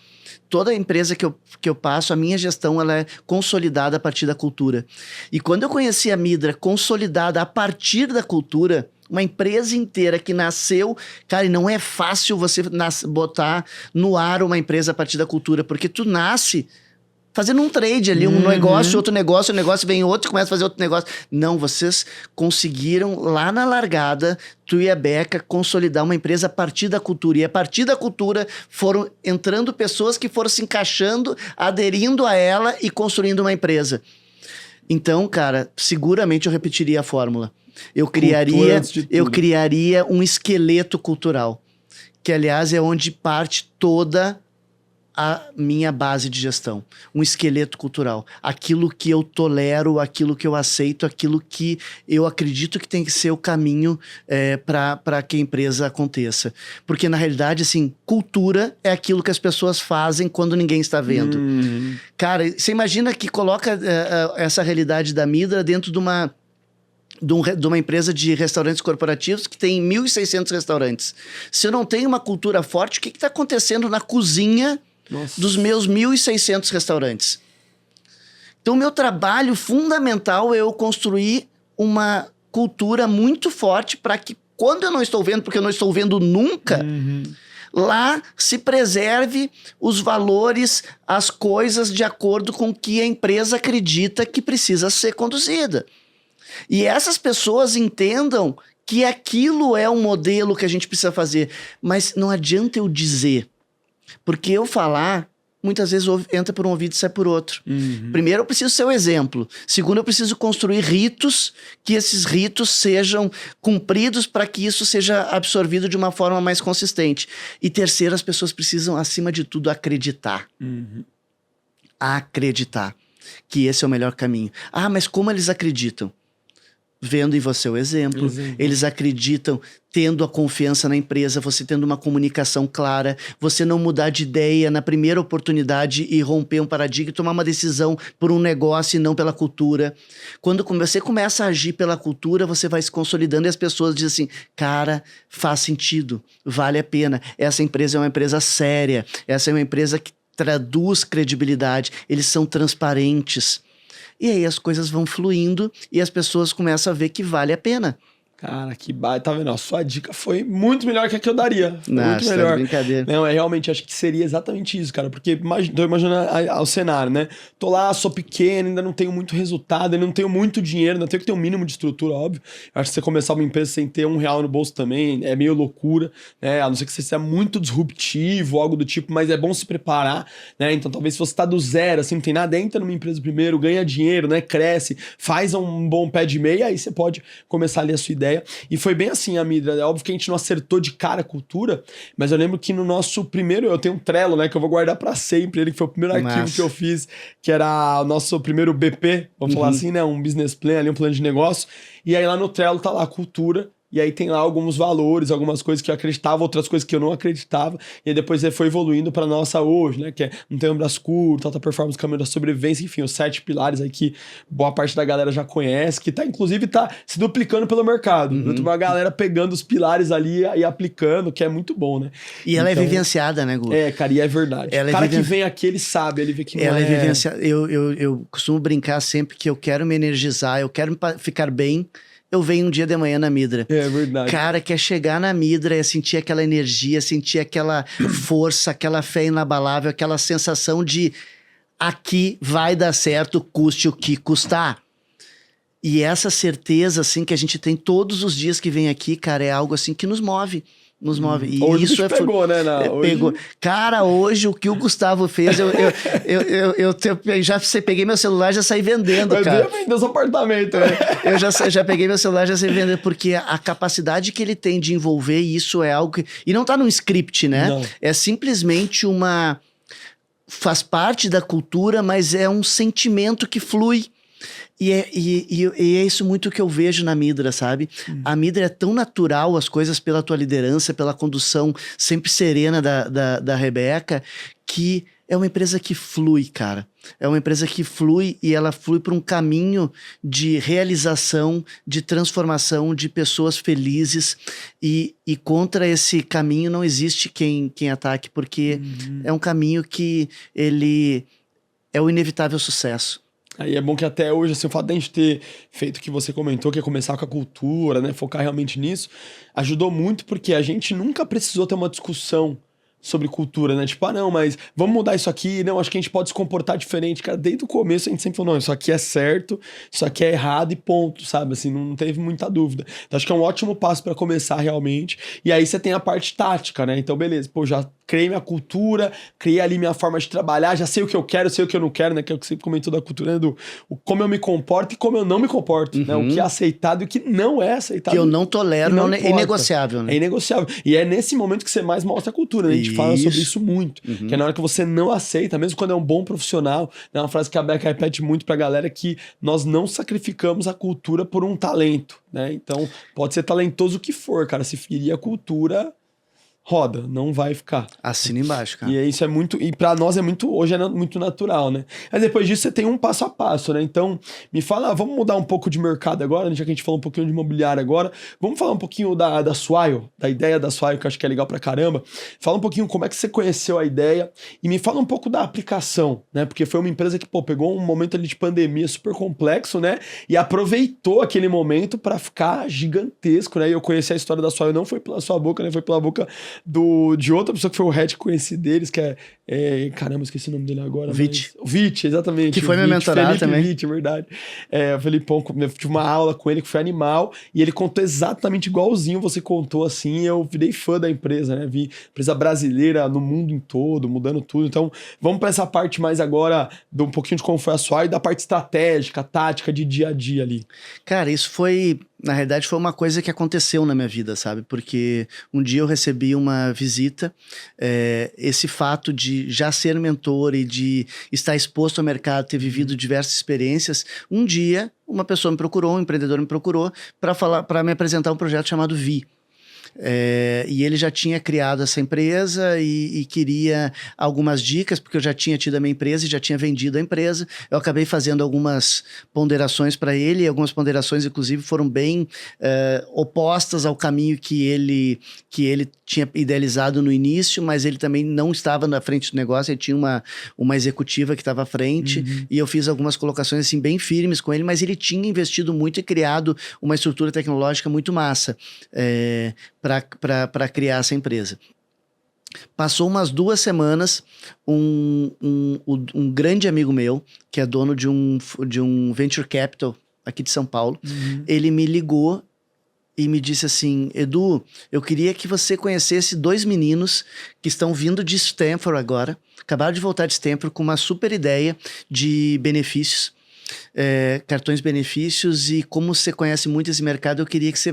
toda empresa que eu passo, a minha gestão, ela é consolidada a partir da cultura. E quando eu conheci a Midra consolidada a partir da cultura, uma empresa inteira que nasceu... Cara, e não é fácil você botar no ar uma empresa a partir da cultura, porque tu nasce fazendo um trade ali, um negócio, outro negócio, o negócio vem outro, começa a fazer outro negócio. Não, vocês conseguiram lá na largada, tu e a Beca, consolidar uma empresa a partir da cultura. E a partir da cultura foram entrando pessoas que foram se encaixando, aderindo a ela e construindo uma empresa. Então, cara, seguramente eu repetiria a fórmula. Eu criaria um esqueleto cultural, que aliás é onde parte toda a minha base de gestão. Um esqueleto cultural. Aquilo que eu tolero, aquilo que eu aceito, aquilo que eu acredito que tem que ser o caminho para que a empresa aconteça. Porque na realidade, assim, cultura é aquilo que as pessoas fazem quando ninguém está vendo. Cara, você imagina que coloca essa realidade da Midra dentro de uma empresa de restaurantes corporativos que tem 1.600 restaurantes. Se eu não tenho uma cultura forte, o que está acontecendo na cozinha dos meus 1.600 restaurantes? Então, o meu trabalho fundamental é eu construir uma cultura muito forte para que, quando eu não estou vendo, porque eu não estou vendo nunca, lá se preserve os valores, as coisas de acordo com o que a empresa acredita que precisa ser conduzida. E essas pessoas entendam que aquilo é um modelo que a gente precisa fazer. Mas não adianta eu dizer. Porque eu falar, muitas vezes entra por um ouvido e sai por outro. Primeiro, eu preciso ser o exemplo. Segundo, eu preciso construir ritos, que esses ritos sejam cumpridos para que isso seja absorvido de uma forma mais consistente. E terceiro, as pessoas precisam, acima de tudo, acreditar. Acreditar que esse é o melhor caminho. Ah, mas como eles acreditam? Vendo em você o exemplo. Eles acreditam tendo a confiança na empresa, você tendo uma comunicação clara, você não mudar de ideia na primeira oportunidade e romper um paradigma, tomar uma decisão por um negócio e não pela cultura. Quando você começa a agir pela cultura, você vai se consolidando e as pessoas dizem assim, cara, faz sentido, vale a pena, essa empresa é uma empresa séria, essa é uma empresa traduz credibilidade, eles são transparentes. E aí as coisas vão fluindo e as pessoas começam a ver que vale a pena. Cara, que baita, tá vendo? A sua dica foi muito melhor que a que eu daria. Foi Nossa, muito tá de melhor. brincadeira. Não, realmente acho que seria exatamente isso, cara. Porque tô imaginando o cenário, né? Tô lá, sou pequeno, ainda não tenho muito resultado, ainda não tenho muito dinheiro, ainda tenho que ter um mínimo de estrutura, óbvio. Acho que você começar uma empresa sem ter R$1 no bolso também é meio loucura, né? A não ser que você seja muito disruptivo, algo do tipo, mas é bom se preparar, né? Então talvez se você tá do zero, assim, não tem nada, entra numa empresa primeiro, ganha dinheiro, né? Cresce, faz um bom pé de meia, aí você pode começar ali a sua ideia. E foi bem assim, Amidra. É óbvio que a gente não acertou de cara a cultura, mas eu lembro que no nosso primeiro, eu tenho um Trello, né, que eu vou guardar pra sempre, ele que foi o primeiro arquivo que eu fiz, que era o nosso primeiro BP, vamos falar assim, né, um business plan ali, um plano de negócio. E aí lá no Trello tá lá a cultura. E aí tem lá alguns valores, algumas coisas que eu acreditava, outras coisas que eu não acreditava. E aí depois ele foi evoluindo para nossa hoje, né? Que é não ter um braço curto, alta performance, câmera da sobrevivência, enfim, os 7 pilares aí que boa parte da galera já conhece, que tá, inclusive, tá se duplicando pelo mercado. Tem uma galera pegando os pilares ali e aplicando, que é muito bom, né? E ela é vivenciada, né, Gu? É, cara, e é verdade. Ela o cara que vem aqui, ele sabe, ele vê que não ela é vivenciada. Eu costumo brincar sempre que eu quero me energizar, eu quero ficar bem. Eu venho um dia de manhã na Midra. É verdade. Cara, quer chegar na Midra, é sentir aquela energia, sentir aquela força, aquela fé inabalável, aquela sensação de aqui vai dar certo, custe o que custar. E essa certeza, assim, que a gente tem todos os dias que vem aqui, cara, é algo assim que nos move. Nos move. E hoje isso pegou, né? Hoje... Pegou. Cara, hoje o que o Gustavo fez, eu peguei meu celular e já saí vendendo, mas cara. Eu ia vender os apartamentos, né? Eu já peguei meu celular e já saí vendendo, porque a capacidade que ele tem de envolver isso é algo que... E não tá num script, né? Não. É simplesmente uma... Faz parte da cultura, mas é um sentimento que flui. E é isso muito que eu vejo na Midra, sabe? A Midra é tão natural, as coisas pela tua liderança, pela condução sempre serena da Rebeca, que é uma empresa que flui, cara. É uma empresa que flui e ela flui por um caminho de realização, de transformação, de pessoas felizes. E contra esse caminho não existe quem ataque, porque é um caminho que ele é o inevitável sucesso. Aí é bom que até hoje, assim, o fato de a gente ter feito o que você comentou, que é começar com a cultura, né, focar realmente nisso, ajudou muito porque a gente nunca precisou ter uma discussão sobre cultura, né? Tipo, não, mas vamos mudar isso aqui, não, acho que a gente pode se comportar diferente. Cara, desde o começo a gente sempre falou, não, isso aqui é certo, isso aqui é errado e ponto, sabe? Assim, não teve muita dúvida. Então acho que é um ótimo passo para começar realmente. E aí você tem a parte tática, né? Então beleza, pô, já criei minha cultura, criei ali minha forma de trabalhar, já sei o que eu quero, sei o que eu não quero, né? Que é o que você comentou da cultura, né? Como eu me comporto e como eu não me comporto, né? O que é aceitado e o que não é aceitado. Que eu não tolero, não é inegociável, né? É inegociável. E é nesse momento que você mais mostra a cultura, né? A gente fala sobre isso muito. Que é na hora que você não aceita, mesmo quando é um bom profissional, né? Uma frase que a Beca repete muito pra galera, que nós não sacrificamos a cultura por um talento, né? Então, pode ser talentoso o que for, cara. Se ferir a cultura... roda, não vai ficar. Assina embaixo, cara. E isso é muito... E pra nós é muito... Hoje é muito natural, né? Mas depois disso você tem um passo a passo, né? Então, me fala... Vamos mudar um pouco de mercado agora, né? Já que a gente falou um pouquinho de imobiliário agora. Vamos falar um pouquinho da Swile, da ideia da Swile, que eu acho que é legal pra caramba. Fala um pouquinho como é que você conheceu a ideia e me fala um pouco da aplicação, né? Porque foi uma empresa que, pô, pegou um momento ali de pandemia super complexo, né? E aproveitou aquele momento pra ficar gigantesco, né? E eu conheci a história da Swile, não foi pela sua boca, né? Foi pela boca de outra pessoa que foi o head que conheci deles, que caramba, esqueci o nome dele agora. Vit. O Vit, exatamente. Que foi meu mentorado Felipe também. Vit, é verdade. O Felipão, eu tive uma aula com ele que foi animal, e ele contou exatamente igualzinho você contou, assim, eu virei fã da empresa, né? Vi empresa brasileira no mundo em todo, mudando tudo. Então, vamos para essa parte mais agora, de um pouquinho de como foi a Swile, e da parte estratégica, tática, de dia a dia ali. Cara, isso foi... Na realidade, foi uma coisa que aconteceu na minha vida, sabe? Porque um dia eu recebi uma visita, esse fato de já ser mentor e de estar exposto ao mercado, ter vivido diversas experiências. Um dia, uma pessoa me procurou, um empreendedor me procurou para me apresentar um projeto chamado Vi. E ele já tinha criado essa empresa e queria algumas dicas, porque eu já tinha tido a minha empresa e já tinha vendido a empresa. Eu acabei fazendo algumas ponderações para ele, e algumas ponderações, inclusive, foram bem opostas ao caminho que ele tinha idealizado no início, mas ele também não estava na frente do negócio, ele tinha uma executiva que estava à frente, e eu fiz algumas colocações assim, bem firmes com ele, mas ele tinha investido muito e criado uma estrutura tecnológica muito massa para criar essa empresa. Passou umas 2 semanas, um grande amigo meu, que é dono de um venture capital aqui de São Paulo, ele me ligou e me disse assim: Edu, eu queria que você conhecesse 2 meninos que estão vindo de Stanford agora, acabaram de voltar de Stanford com uma super ideia de benefícios, cartões benefícios, e como você conhece muito esse mercado, eu queria que você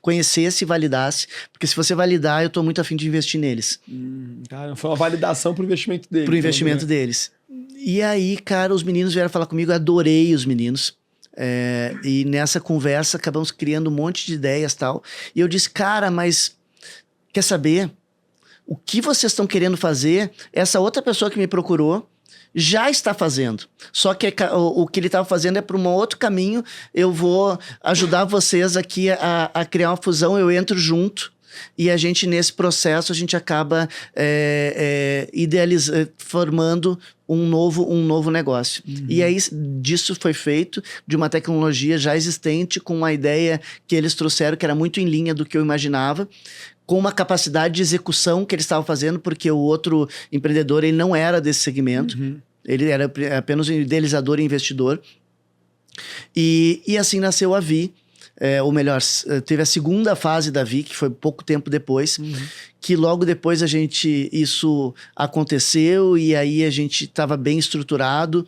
conhecesse e validasse, porque se você validar, eu estou muito a fim de investir neles. Cara, foi uma validação pro investimento deles. Pro investimento deles. E aí, cara, os meninos vieram falar comigo, eu adorei os meninos. E nessa conversa acabamos criando um monte de ideias e tal. E eu disse, cara, mas quer saber? O que vocês estão querendo fazer, essa outra pessoa que me procurou já está fazendo. Só que o que ele estava fazendo é para um outro caminho. Eu vou ajudar vocês aqui a criar uma fusão, eu entro junto. E a gente, nesse processo, a gente acaba formando um novo negócio. E aí, disso foi feito, de uma tecnologia já existente, com uma ideia que eles trouxeram, que era muito em linha do que eu imaginava, com uma capacidade de execução que eles estavam fazendo, porque o outro empreendedor, ele não era desse segmento. Ele era apenas um idealizador e investidor. E assim nasceu a Vi. Ou melhor, teve a segunda fase da Vi, que foi pouco tempo depois, que logo depois isso aconteceu, e aí a gente estava bem estruturado,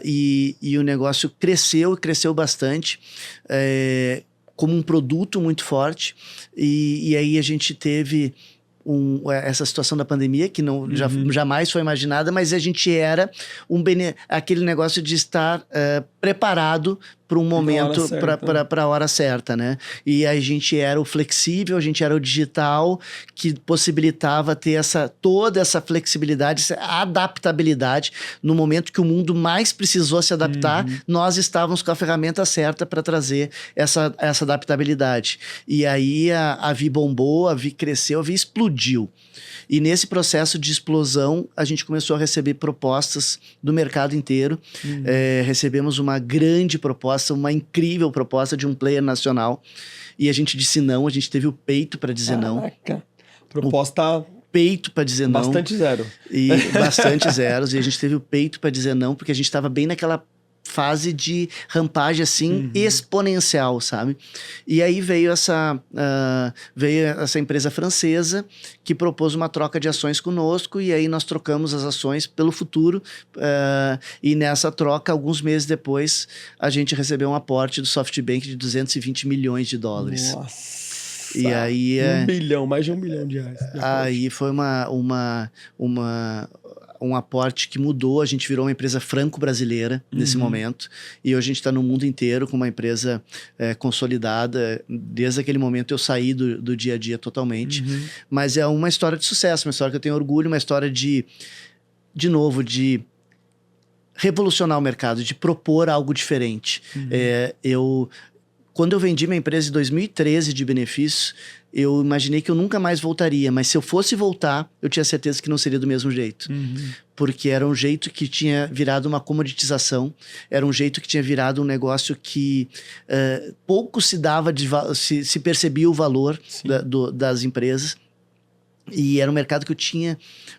e o negócio cresceu bastante, como um produto muito forte, e aí a gente teve essa situação da pandemia, que jamais foi imaginada, mas a gente era aquele negócio de estar preparado para um momento, para a hora certa, né? E a gente era o flexível, a gente era o digital, que possibilitava ter toda essa flexibilidade, essa adaptabilidade. No momento que o mundo mais precisou se adaptar, nós estávamos com a ferramenta certa para trazer essa adaptabilidade. E aí a Vi bombou, a Vi cresceu, a Vi explodiu. E nesse processo de explosão, a gente começou a receber propostas do mercado inteiro. Recebemos uma grande proposta, uma incrível proposta de um player nacional. E a gente disse não, a gente teve o peito para dizer não. Proposta... peito para dizer não. Bastante zero. E bastante zeros. E a gente teve o peito para dizer não, porque a gente estava bem naquela fase de rampagem assim exponencial, sabe? E aí veio essa empresa francesa que propôs uma troca de ações conosco, e aí nós trocamos as ações pelo futuro, e nessa troca, alguns meses depois, a gente recebeu um aporte do SoftBank de 220 milhões de dólares. Nossa! E aí mais de 1 bilhão de reais. Aí foi um aporte que mudou, a gente virou uma empresa franco-brasileira nesse momento, e hoje a gente está no mundo inteiro com uma empresa consolidada. Desde aquele momento eu saí do dia a dia totalmente, mas é uma história de sucesso, uma história que eu tenho orgulho, uma história de revolucionar o mercado, de propor algo diferente. Quando eu vendi minha empresa em 2013 de benefícios, eu imaginei que eu nunca mais voltaria. Mas se eu fosse voltar, eu tinha certeza que não seria do mesmo jeito. Porque era um jeito que tinha virado uma comoditização. Era um jeito que tinha virado um negócio que pouco se dava, se percebia o valor das empresas. E era um mercado que eu tinha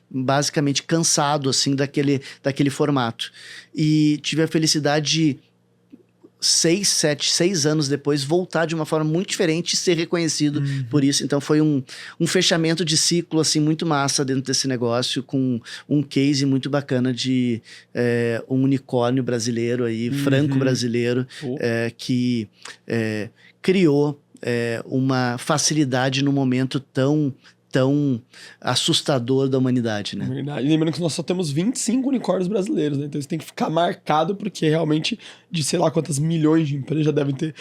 basicamente cansado assim, daquele formato. E tive a felicidade de 6 anos depois, voltar de uma forma muito diferente e ser reconhecido por isso. Então foi um fechamento de ciclo assim, muito massa dentro desse negócio, com um case muito bacana de um unicórnio brasileiro aí, franco-brasileiro, que criou uma facilidade no momento tão assustador da humanidade, né? Verdade. Lembrando que nós só temos 25 unicórnios brasileiros, né? Então isso tem que ficar marcado, porque realmente de sei lá quantas milhões de empresas já devem ter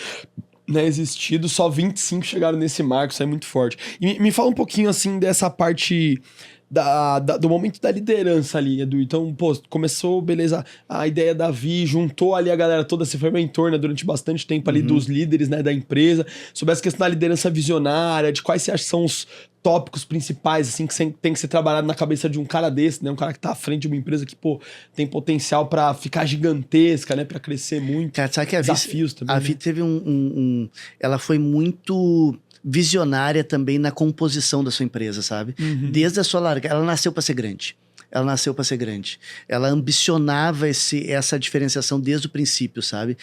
né, existido, só 25 chegaram nesse marco, isso é muito forte. E me fala um pouquinho, assim, dessa parte do momento da liderança ali, Edu. Então, pô, começou, beleza, a ideia da Vi, juntou ali a galera toda, você foi mentor, né, durante bastante tempo ali dos líderes, né, da empresa, sobre essa questão da liderança visionária, de quais você acha que são os tópicos principais, assim, que tem que ser trabalhado na cabeça de um cara desse, né, um cara que tá à frente de uma empresa que, pô, tem potencial pra ficar gigantesca, né, pra crescer muito. Cara, sabe que a desafios também, Vi né? teve ela foi muito visionária também na composição da sua empresa, sabe? Desde a sua largada, ela nasceu para ser grande. Ela nasceu para ser grande. Ela ambicionava essa diferenciação desde o princípio, sabe?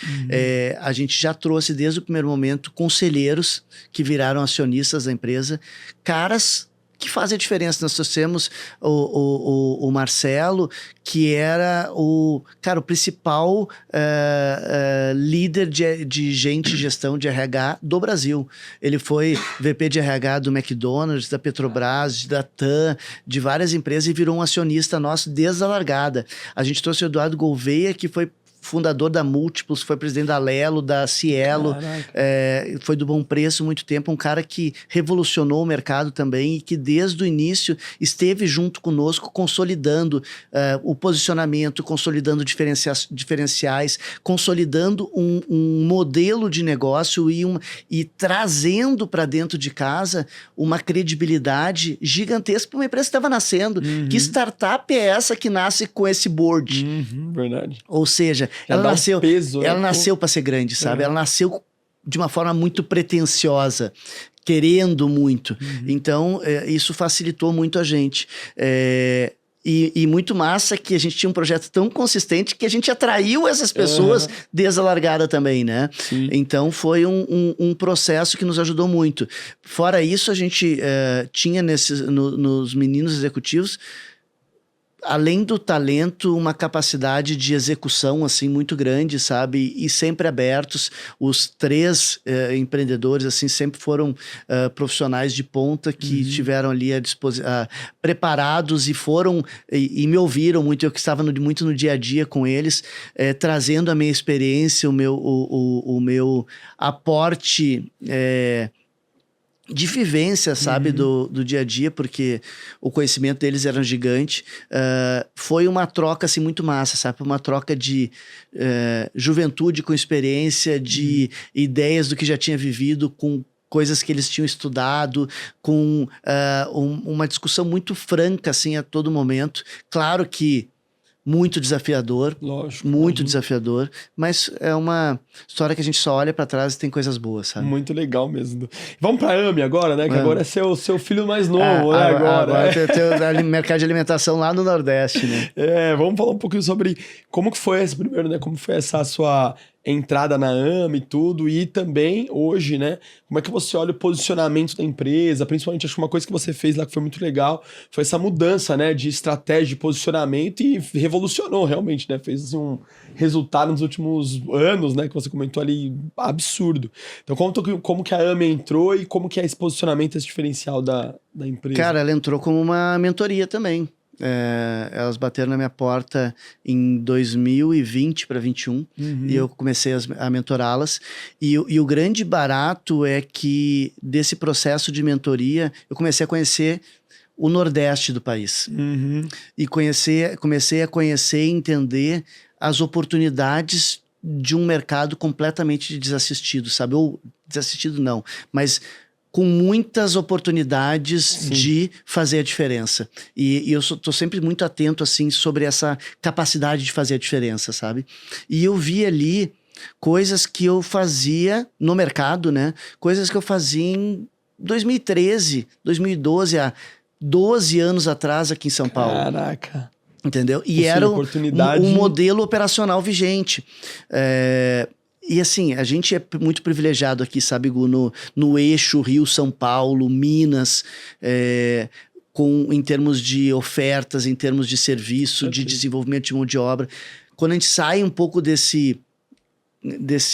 A gente já trouxe desde o primeiro momento conselheiros que viraram acionistas da empresa, caras que fazem a diferença. Nós trouxemos o Marcelo, que era o principal líder de gente de gestão de RH do Brasil. Ele foi VP de RH do McDonald's, da Petrobras, da TAM, de várias empresas, e virou um acionista nosso desde a largada. A gente trouxe o Eduardo Gouveia, que foi fundador da Múltiplos, foi presidente da Lelo, da Cielo, foi do Bom Preço muito tempo, um cara que revolucionou o mercado também e que desde o início esteve junto conosco consolidando o posicionamento, consolidando diferenciais, consolidando um modelo de negócio e trazendo para dentro de casa uma credibilidade gigantesca para uma empresa que estava nascendo. Que startup é essa que nasce com esse board? Verdade. Ou seja, ela nasceu, peso, ela né? nasceu para ser grande, sabe? Ela nasceu de uma forma muito pretensiosa, querendo muito. Então, isso facilitou muito a gente. E muito massa que a gente tinha um projeto tão consistente que a gente atraiu essas pessoas desde a largada também, né? Sim. Então, foi um processo que nos ajudou muito. Fora isso, a gente tinha nos meninos executivos, além do talento, uma capacidade de execução assim muito grande, sabe? E sempre abertos. Os três empreendedores assim sempre foram profissionais de ponta que tiveram ali preparados e foram e me ouviram muito. Eu que estava muito no dia a dia com eles, trazendo a minha experiência, o meu aporte de vivência, sabe, do dia a dia, porque o conhecimento deles era gigante. Foi uma troca, assim, muito massa, sabe? Uma troca de juventude com experiência, de ideias do que já tinha vivido, com coisas que eles tinham estudado, com uma discussão muito franca, assim, a todo momento. Claro que muito desafiador, Lógico. muito desafiador, mas é uma história que a gente só olha pra trás e tem coisas boas, sabe? Muito legal mesmo. Vamos pra AME agora, né? Que agora é seu filho mais novo, né? Agora tem o mercado de alimentação lá no Nordeste, né? Vamos falar um pouquinho sobre como que foi esse primeiro, né? Como foi essa sua entrada na AME e tudo, e também hoje, né? Como é que você olha o posicionamento da empresa? Principalmente, acho que uma coisa que você fez lá que foi muito legal foi essa mudança, né? De estratégia, de posicionamento, e revolucionou realmente, né? Fez assim, um resultado nos últimos anos, né? Que você comentou ali, absurdo. Então, como que a AME entrou e como que é esse posicionamento, esse diferencial da empresa? Cara, ela entrou como uma mentoria também. Elas bateram na minha porta em 2020 para 2021 e eu comecei a mentorá-las. E o grande barato é que desse processo de mentoria eu comecei a conhecer o Nordeste do país. E comecei a conhecer e entender as oportunidades de um mercado completamente desassistido, sabe? Ou desassistido não, mas com muitas oportunidades de fazer a diferença. E eu tô sempre muito atento, assim, sobre essa capacidade de fazer a diferença, sabe? E eu vi ali coisas que eu fazia no mercado, né? Coisas que eu fazia em 2013, 2012, há 12 anos atrás aqui em São Paulo. Caraca. Entendeu? E era um modelo operacional vigente. E assim, a gente é muito privilegiado aqui, sabe, Gu, no eixo Rio-São Paulo, Minas, em termos de ofertas, em termos de serviço, de desenvolvimento de mão de obra. Quando a gente sai um pouco desse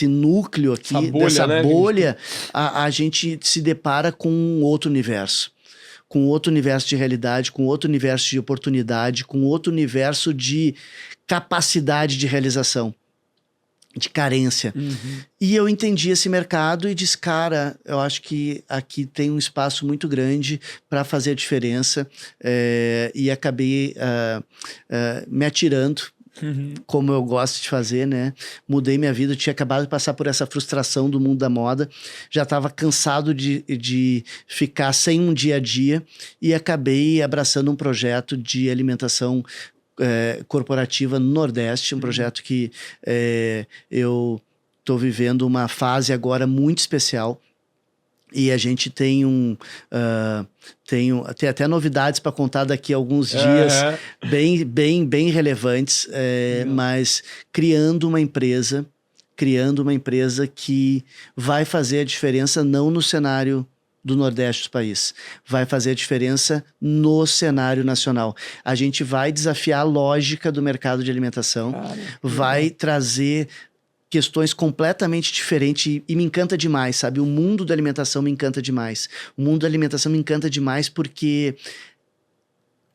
núcleo aqui, dessa bolha, a gente se depara com um outro universo. Com outro universo de realidade, com outro universo de oportunidade, com outro universo de capacidade de realização. de carência. E eu entendi esse mercado e disse, cara, eu acho que aqui tem um espaço muito grande para fazer a diferença, e acabei me atirando, como eu gosto de fazer, né? Mudei minha vida, eu tinha acabado de passar por essa frustração do mundo da moda, já estava cansado de ficar sem um dia a dia e acabei abraçando um projeto de alimentação corporativa no Nordeste, um projeto que eu estou vivendo uma fase agora muito especial. E a gente tem tem até novidades para contar daqui a alguns dias, bem relevantes, mas criando uma empresa que vai fazer a diferença não no cenário do Nordeste do país, vai fazer a diferença no cenário nacional. A gente vai desafiar a lógica do mercado de alimentação, vai trazer questões completamente diferentes e me encanta demais, sabe? O mundo da alimentação me encanta demais. O mundo da alimentação me encanta demais porque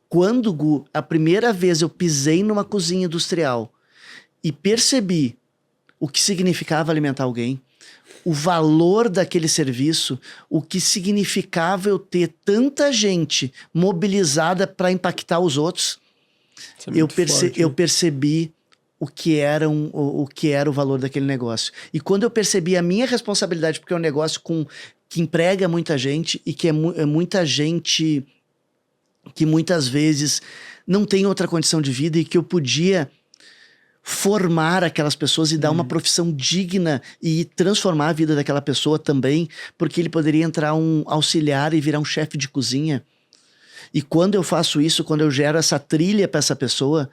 quando, Gu, a primeira vez eu pisei numa cozinha industrial e percebi o que significava alimentar alguém, o valor daquele serviço, o que significava eu ter tanta gente mobilizada para impactar os outros, eu percebi o que era o valor daquele negócio. E quando eu percebi a minha responsabilidade, porque é um negócio que emprega muita gente e que é muita gente que muitas vezes não tem outra condição de vida e que eu podia formar aquelas pessoas e dar uma profissão digna e transformar a vida daquela pessoa também, porque ele poderia entrar um auxiliar e virar um chefe de cozinha. E quando eu faço isso, quando eu gero essa trilha para essa pessoa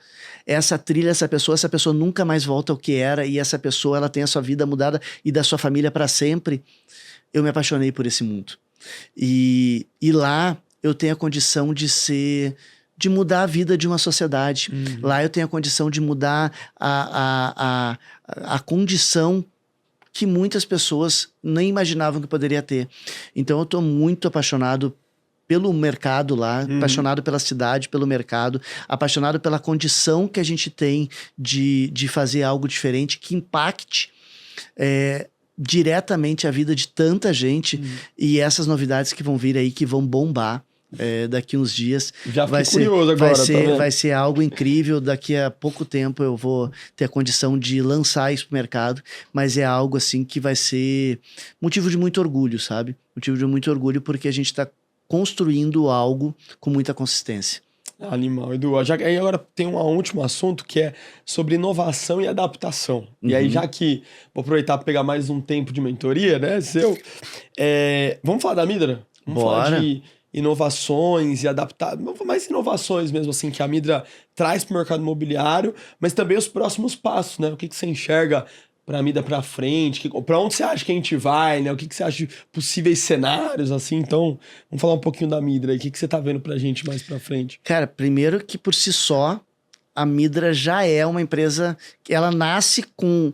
nunca mais volta ao que era e essa pessoa ela tem a sua vida mudada e da sua família para sempre. Eu me apaixonei por esse mundo. E lá eu tenho a condição de mudar a vida de uma sociedade. Lá eu tenho a condição de mudar a condição que muitas pessoas nem imaginavam que poderia ter. Então eu estou muito apaixonado pelo mercado lá, apaixonado pela cidade, pelo mercado, apaixonado pela condição que a gente tem de fazer algo diferente, que impacte diretamente a vida de tanta gente e essas novidades que vão vir aí, que vão bombar. Daqui uns dias. Já fiquei curioso agora. Vai ser algo incrível. Daqui a pouco tempo eu vou ter a condição de lançar isso pro mercado, mas é algo assim que vai ser motivo de muito orgulho, sabe? Motivo de muito orgulho porque a gente está construindo algo com muita consistência. Animal, Edu. Aí agora tem um último assunto que é sobre inovação e adaptação. E aí, já que vou aproveitar para pegar mais um tempo de mentoria, né, seu, vamos falar da Midra? Vamos falar de inovações e adaptar, mais inovações mesmo assim que a Midra traz para o mercado imobiliário, mas também os próximos passos, né? O que você enxerga para a Midra para frente, para onde você acha que a gente vai, né? O que você acha de possíveis cenários, assim? Então, vamos falar um pouquinho da Midra aí. O que você tá vendo pra gente mais para frente? Cara, primeiro que por si só, a Midra já é uma empresa que ela nasce com...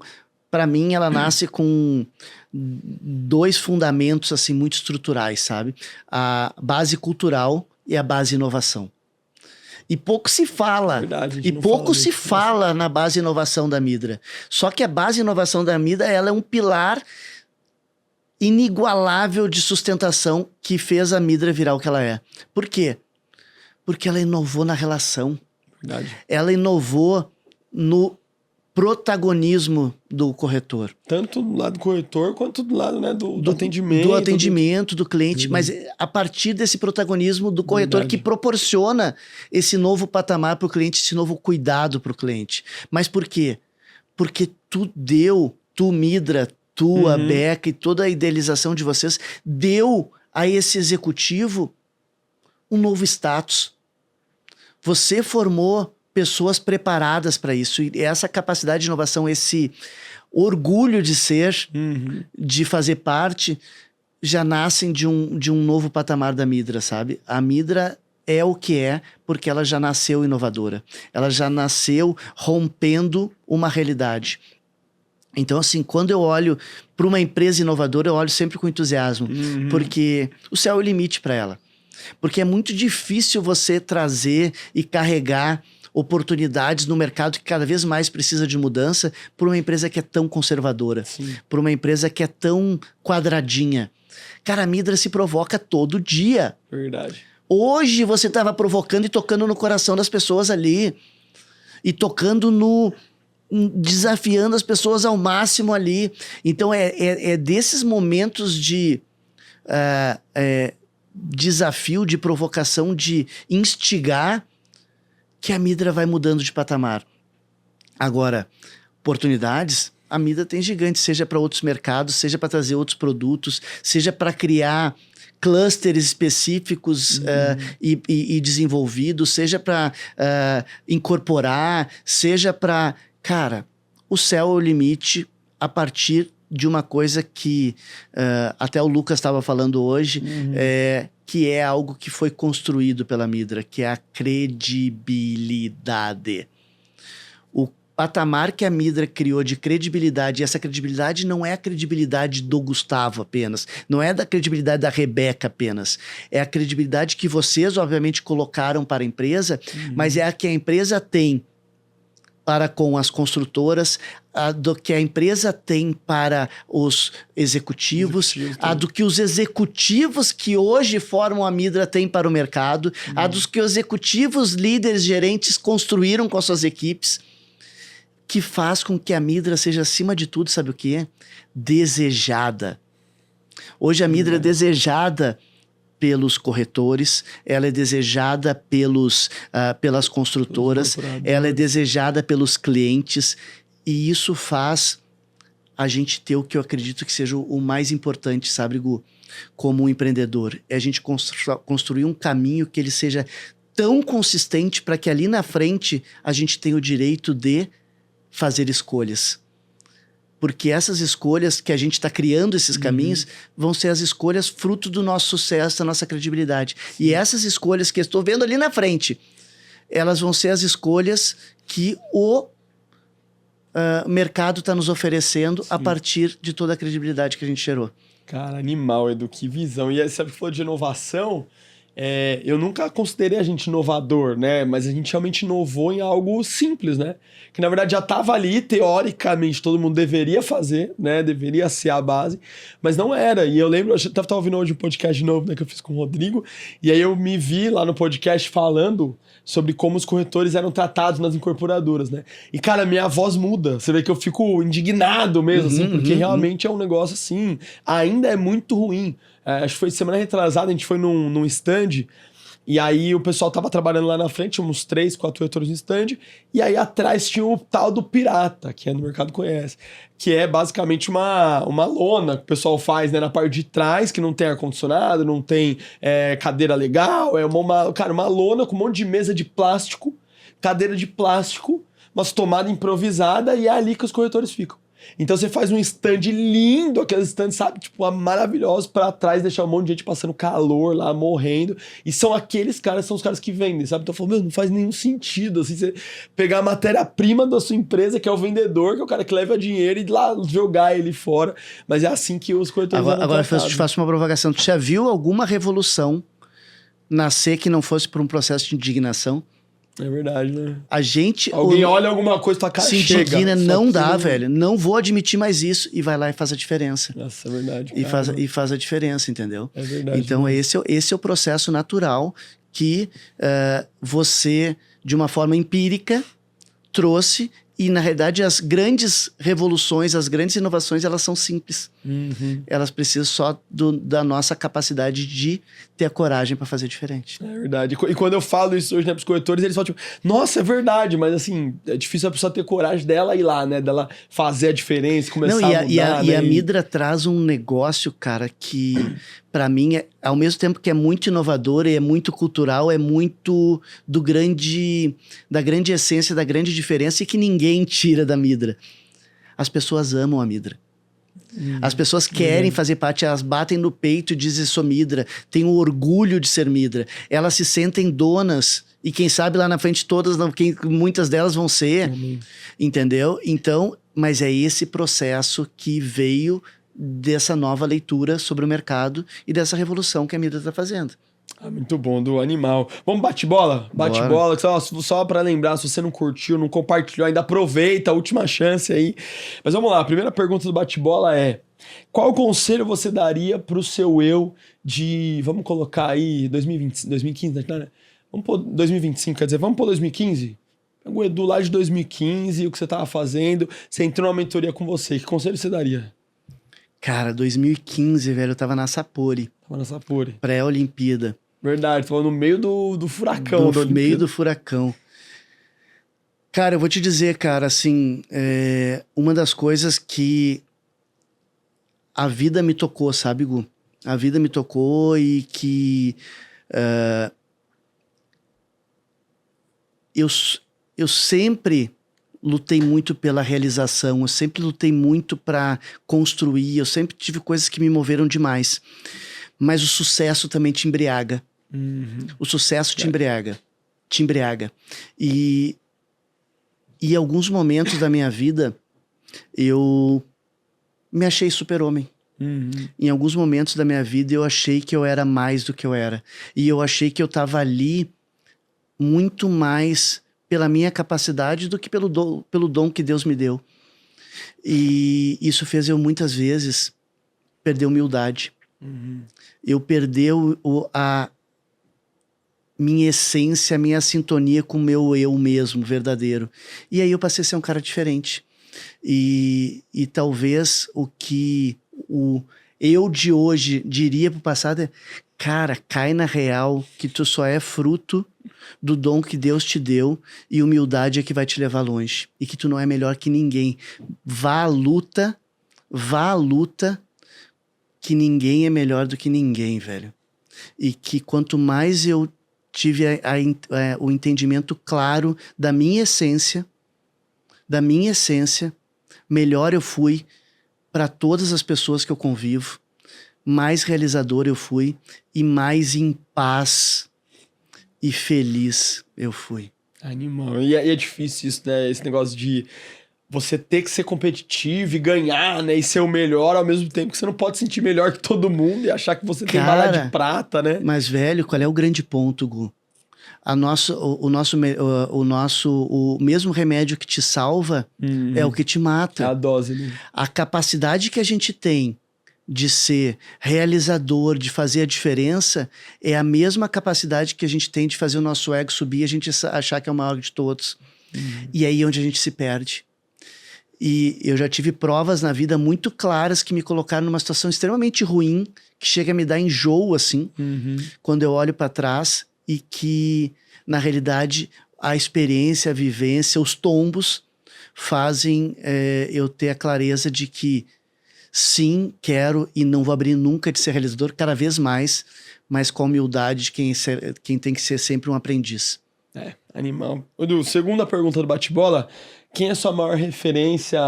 Para mim, ela nasce com dois fundamentos assim muito estruturais, sabe? A base cultural e a base inovação. E pouco se fala. Verdade, e pouco se fala na base inovação da Midra. Só que a base inovação da Midra, ela é um pilar inigualável de sustentação que fez a Midra virar o que ela é. Por quê? Porque ela inovou na relação. Verdade. Ela inovou no protagonismo do corretor. Tanto do lado do corretor, quanto do lado, né, do atendimento. Do atendimento, do cliente, mas a partir desse protagonismo do corretor que proporciona esse novo patamar para o cliente, esse novo cuidado para o cliente. Mas por quê? Porque tu, Midra, a Beca e toda a idealização de vocês, deu a esse executivo um novo status. Você formou pessoas preparadas para isso. E essa capacidade de inovação, esse orgulho de ser, de fazer parte, já nascem de um novo patamar da Midra, sabe? A Midra é o que é porque ela já nasceu inovadora. Ela já nasceu rompendo uma realidade. Então, assim, quando eu olho para uma empresa inovadora, eu olho sempre com entusiasmo, porque o céu é o limite para ela. Porque é muito difícil você trazer e carregar oportunidades no mercado que cada vez mais precisa de mudança por uma empresa que é tão conservadora, por uma empresa que é tão quadradinha. Cara, a Midra se provoca todo dia. Verdade. Hoje você estava provocando e tocando no coração das pessoas ali. E tocando desafiando as pessoas ao máximo ali. Então é desses momentos de desafio, de provocação, de instigar, que a Midra vai mudando de patamar. Agora, oportunidades, a Midra tem gigantes, seja para outros mercados, seja para trazer outros produtos, seja para criar clusters específicos e desenvolvidos, seja para incorporar, seja para... Cara, o céu é o limite a partir de uma coisa que até o Lucas estava falando hoje, que é algo que foi construído pela Midra, que é a credibilidade. O patamar que a Midra criou de credibilidade, e essa credibilidade não é a credibilidade do Gustavo apenas, não é da credibilidade da Rebeca apenas, é a credibilidade que vocês, obviamente, colocaram para a empresa, mas é a que a empresa tem para com as construtoras, do que a empresa tem para os executivos, a do que os executivos que hoje formam a Midra têm para o mercado, a dos que os executivos, líderes, gerentes construíram com as suas equipes, que faz com que a Midra seja, acima de tudo, sabe o quê? Desejada. Hoje a Midra é desejada pelos corretores, ela é desejada pelas construtoras, ela é desejada pelos clientes, e isso faz a gente ter o que eu acredito que seja o mais importante, sabe, Gu? Como um empreendedor, é a gente construir um caminho que ele seja tão consistente para que ali na frente a gente tenha o direito de fazer escolhas. Porque essas escolhas que a gente está criando, esses caminhos, vão ser as escolhas fruto do nosso sucesso, da nossa credibilidade. E essas escolhas que eu estou vendo ali na frente, elas vão ser as escolhas que o mercado está nos oferecendo a partir de toda a credibilidade que a gente gerou. Cara, animal, Edu, que visão. E aí, sabe que falou de inovação? Eu nunca considerei a gente inovador, né? Mas a gente realmente inovou em algo simples, né? Que na verdade já estava ali, teoricamente, todo mundo deveria fazer, né? Deveria ser a base, mas não era. E eu lembro, eu estava ouvindo hoje um podcast novo, né, que eu fiz com o Rodrigo, e aí eu me vi lá no podcast falando sobre como os corretores eram tratados nas incorporadoras, né? E, cara, minha voz muda. Você vê que eu fico indignado mesmo, assim, porque realmente é um negócio assim, ainda é muito ruim. Acho que foi semana retrasada, a gente foi num stand, e aí o pessoal tava trabalhando lá na frente, uns 3, 4 corretores no stand, e aí atrás tinha o tal do pirata, que no mercado conhece, que é basicamente uma lona que o pessoal faz, né, na parte de trás, que não tem ar-condicionado, não tem cadeira legal, uma lona com um monte de mesa de plástico, cadeira de plástico, umas tomadas improvisadas, e é ali que os corretores ficam. Então você faz um stand lindo, aqueles stands, sabe, tipo, maravilhosos, pra trás, deixar um monte de gente passando calor lá, morrendo, e são aqueles caras, são os caras que vendem, sabe? Então eu falo, não faz nenhum sentido, assim, você pegar a matéria-prima da sua empresa, que é o vendedor, que é o cara que leva dinheiro, e lá jogar ele fora, mas é assim que os corretores Agora eu te faço uma provocação, tu já viu alguma revolução nascer que não fosse por um processo de indignação? É verdade, né? Alguém olha alguma coisa e fala, cara, se indigna, não dá, velho. Não vou admitir mais isso. E vai lá e faz a diferença. Nossa, é verdade. E faz a diferença, entendeu? É verdade. Então, esse é o processo natural que você, de uma forma empírica, trouxe. E, na realidade, as grandes revoluções, as grandes inovações, elas são simples. Elas precisam só da nossa capacidade de ter a coragem para fazer diferente. É verdade. E quando eu falo isso hoje, né, pros corretores, eles falam tipo, nossa, é verdade, mas assim, é difícil a pessoa ter coragem dela ir lá, né? Dela fazer a diferença, começar a mudar. E a Midra traz um negócio, cara, que para mim, ao mesmo tempo que é muito inovador e é muito cultural, é muito da grande essência, da grande diferença e que ninguém tira da Midra. As pessoas amam a Midra. As pessoas querem fazer parte, elas batem no peito e dizem, sou Midra, têm o orgulho de ser Midra. Elas se sentem donas e quem sabe lá na frente muitas delas vão ser, entendeu? Então, mas é esse processo que veio dessa nova leitura sobre o mercado e dessa revolução que a Midra está fazendo. Muito bom, do animal. Vamos bate-bola? Bate-bola, só pra lembrar, se você não curtiu, não compartilhou, ainda aproveita a última chance aí. Mas vamos lá, a primeira pergunta do bate-bola é: qual conselho você daria pro seu eu de, vamos colocar aí, 2020, 2015, né? Vamos pôr 2025, quer dizer, vamos pôr 2015? O Edu lá de 2015, o que você tava fazendo, você entrou numa mentoria com você, que conselho você daria? Cara, 2015, velho, eu tava na Sapori. Tava na Sapori. Pré-Olimpíada. Verdade, tava no meio do furacão. No meio do furacão. Cara, eu vou te dizer, cara, assim, uma das coisas que a vida me tocou, sabe, Gu? A vida me tocou e que eu sempre lutei muito pela realização, eu sempre lutei muito para construir, eu sempre tive coisas que me moveram demais. Mas o sucesso também te embriaga. Uhum. O sucesso te embriaga. Te embriaga. E em alguns momentos da minha vida, eu me achei super-homem. Uhum. Em alguns momentos da minha vida, eu achei que eu era mais do que eu era. E eu achei que eu estava ali muito mais pela minha capacidade do que pelo dom que Deus me deu. E isso fez eu, muitas vezes, perder humildade. Uhum. Eu perder a minha essência, a minha sintonia com o meu eu mesmo, verdadeiro. E aí eu passei a ser um cara diferente. E talvez o que o eu de hoje diria pro passado é: cara, cai na real que tu só é fruto do dom que Deus te deu e humildade é que vai te levar longe. E que tu não é melhor que ninguém. Vá à luta, que ninguém é melhor do que ninguém, velho. E que quanto mais eu tive o entendimento claro da minha essência, melhor eu fui para todas as pessoas que eu convivo, mais realizador eu fui e mais em paz e feliz eu fui. Animal. E é difícil isso, né? Esse negócio de você ter que ser competitivo e ganhar, né? E ser o melhor ao mesmo tempo que você não pode sentir melhor que todo mundo e achar que você tem bala de prata, né? Mas, velho, qual é o grande ponto, Gu? O mesmo remédio que te salva é o que te mata. É a dose, né? A capacidade que a gente tem de ser realizador, de fazer a diferença, é a mesma capacidade que a gente tem de fazer o nosso ego subir e a gente achar que é o maior de todos. E aí é onde a gente se perde. E eu já tive provas na vida muito claras que me colocaram numa situação extremamente ruim, que chega a me dar enjoo, assim, quando eu olho para trás, e que, na realidade, a experiência, a vivência, os tombos fazem eu ter a clareza de que sim, quero e não vou abrir nunca de ser realizador, cada vez mais, mas com a humildade de quem tem que ser sempre um aprendiz. Animal. Edu, segunda pergunta do bate-bola: quem é a sua maior referência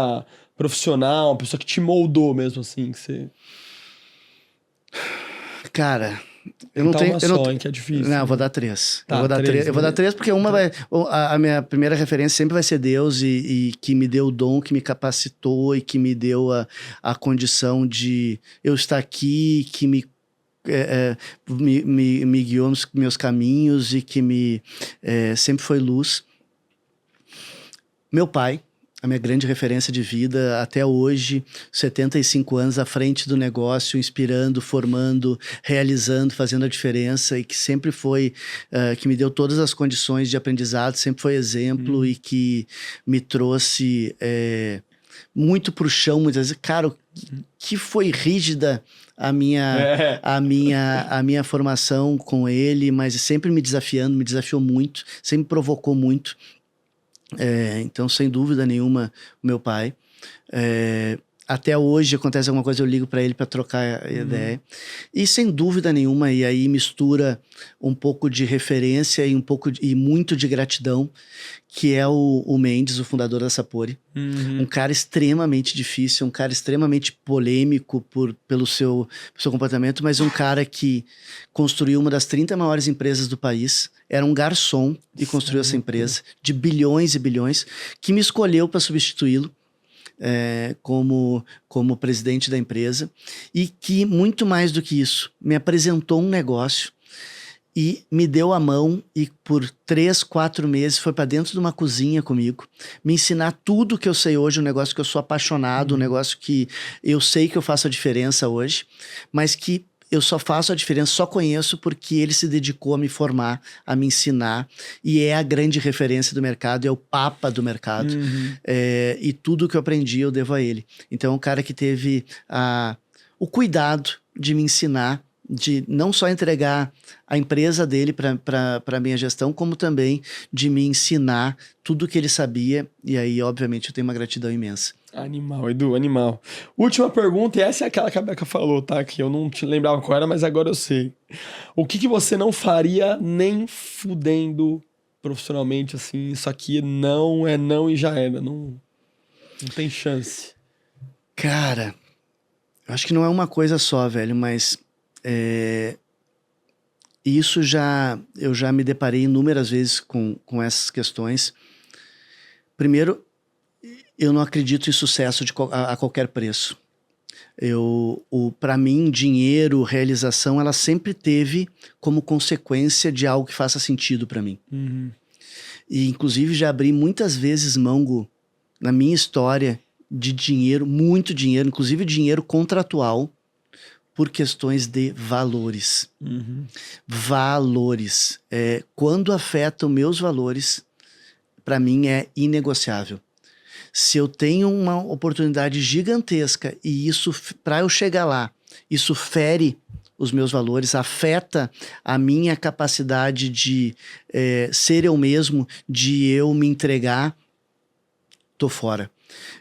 profissional, uma pessoa que te moldou mesmo, assim, que você... Cara, eu não tenho... que é difícil. Não, eu vou dar 3. Tá, eu vou dar 3 porque uma vai... A minha primeira referência sempre vai ser Deus e que me deu o dom, que me capacitou e que me deu a condição de eu estar aqui, que me guiou nos meus caminhos e que sempre foi luz. Meu pai, a minha grande referência de vida, até hoje, 75 anos à frente do negócio, inspirando, formando, realizando, fazendo a diferença, e que sempre foi, que me deu todas as condições de aprendizado, sempre foi exemplo e que me trouxe muito pro chão, muitas vezes. Cara, que foi rígida a minha formação com ele, mas sempre me desafiou muito, sempre provocou muito. Então, sem dúvida nenhuma, o meu pai. Até hoje acontece alguma coisa, eu ligo para ele para trocar ideia. E sem dúvida nenhuma, e aí mistura um pouco de referência e muito de gratidão, que é o Mendes, o fundador da Sapori. Um cara extremamente difícil, um cara extremamente polêmico pelo seu comportamento, mas um cara que construiu uma das 30 maiores empresas do país. Era um garçom e construiu essa empresa de bilhões e bilhões, que me escolheu para substituí-lo como presidente da empresa, e que, muito mais do que isso, me apresentou um negócio e me deu a mão e por 3, 4 meses foi para dentro de uma cozinha comigo, me ensinar tudo que eu sei hoje, um negócio que eu sou apaixonado, um negócio que eu sei que eu faço a diferença hoje, mas que eu só faço a diferença, só conheço porque ele se dedicou a me formar, a me ensinar, e é a grande referência do mercado, é o papa do mercado, e tudo que eu aprendi eu devo a ele. Então é um cara que teve o cuidado de me ensinar, de não só entregar a empresa dele para a minha gestão, como também de me ensinar tudo que ele sabia, e aí obviamente eu tenho uma gratidão imensa. Animal, Edu, animal. Última pergunta, e essa é aquela que a Beca falou, tá? Que eu não te lembrava qual era, mas agora eu sei. O que você não faria nem fudendo profissionalmente, assim, isso aqui não é não e já era, não tem chance. Cara, eu acho que não é uma coisa só, velho, mas isso eu já me deparei inúmeras vezes com essas questões. Primeiro, eu não acredito em sucesso a qualquer preço. Para mim, dinheiro, realização, ela sempre teve como consequência de algo que faça sentido para mim. E, inclusive, já abri muitas vezes mão na minha história de dinheiro, muito dinheiro, inclusive dinheiro contratual, por questões de valores. Valores. Quando afetam meus valores, para mim é inegociável. Se eu tenho uma oportunidade gigantesca e isso, para eu chegar lá, isso fere os meus valores, afeta a minha capacidade de ser eu mesmo, de eu me entregar, tô fora.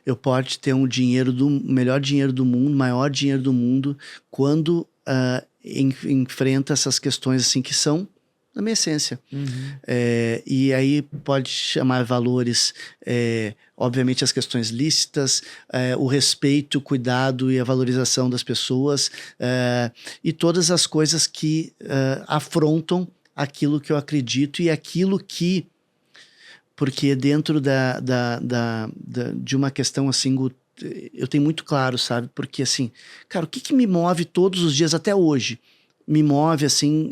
Eu posso ter melhor dinheiro do mundo, maior dinheiro do mundo, quando enfrenta essas questões assim que são da minha essência. E aí pode chamar valores, obviamente as questões lícitas, o respeito, o cuidado e a valorização das pessoas, e todas as coisas que afrontam aquilo que eu acredito e aquilo que... Porque dentro de uma questão assim, eu tenho muito claro, sabe? Porque assim, cara, o que me move todos os dias até hoje? Me move assim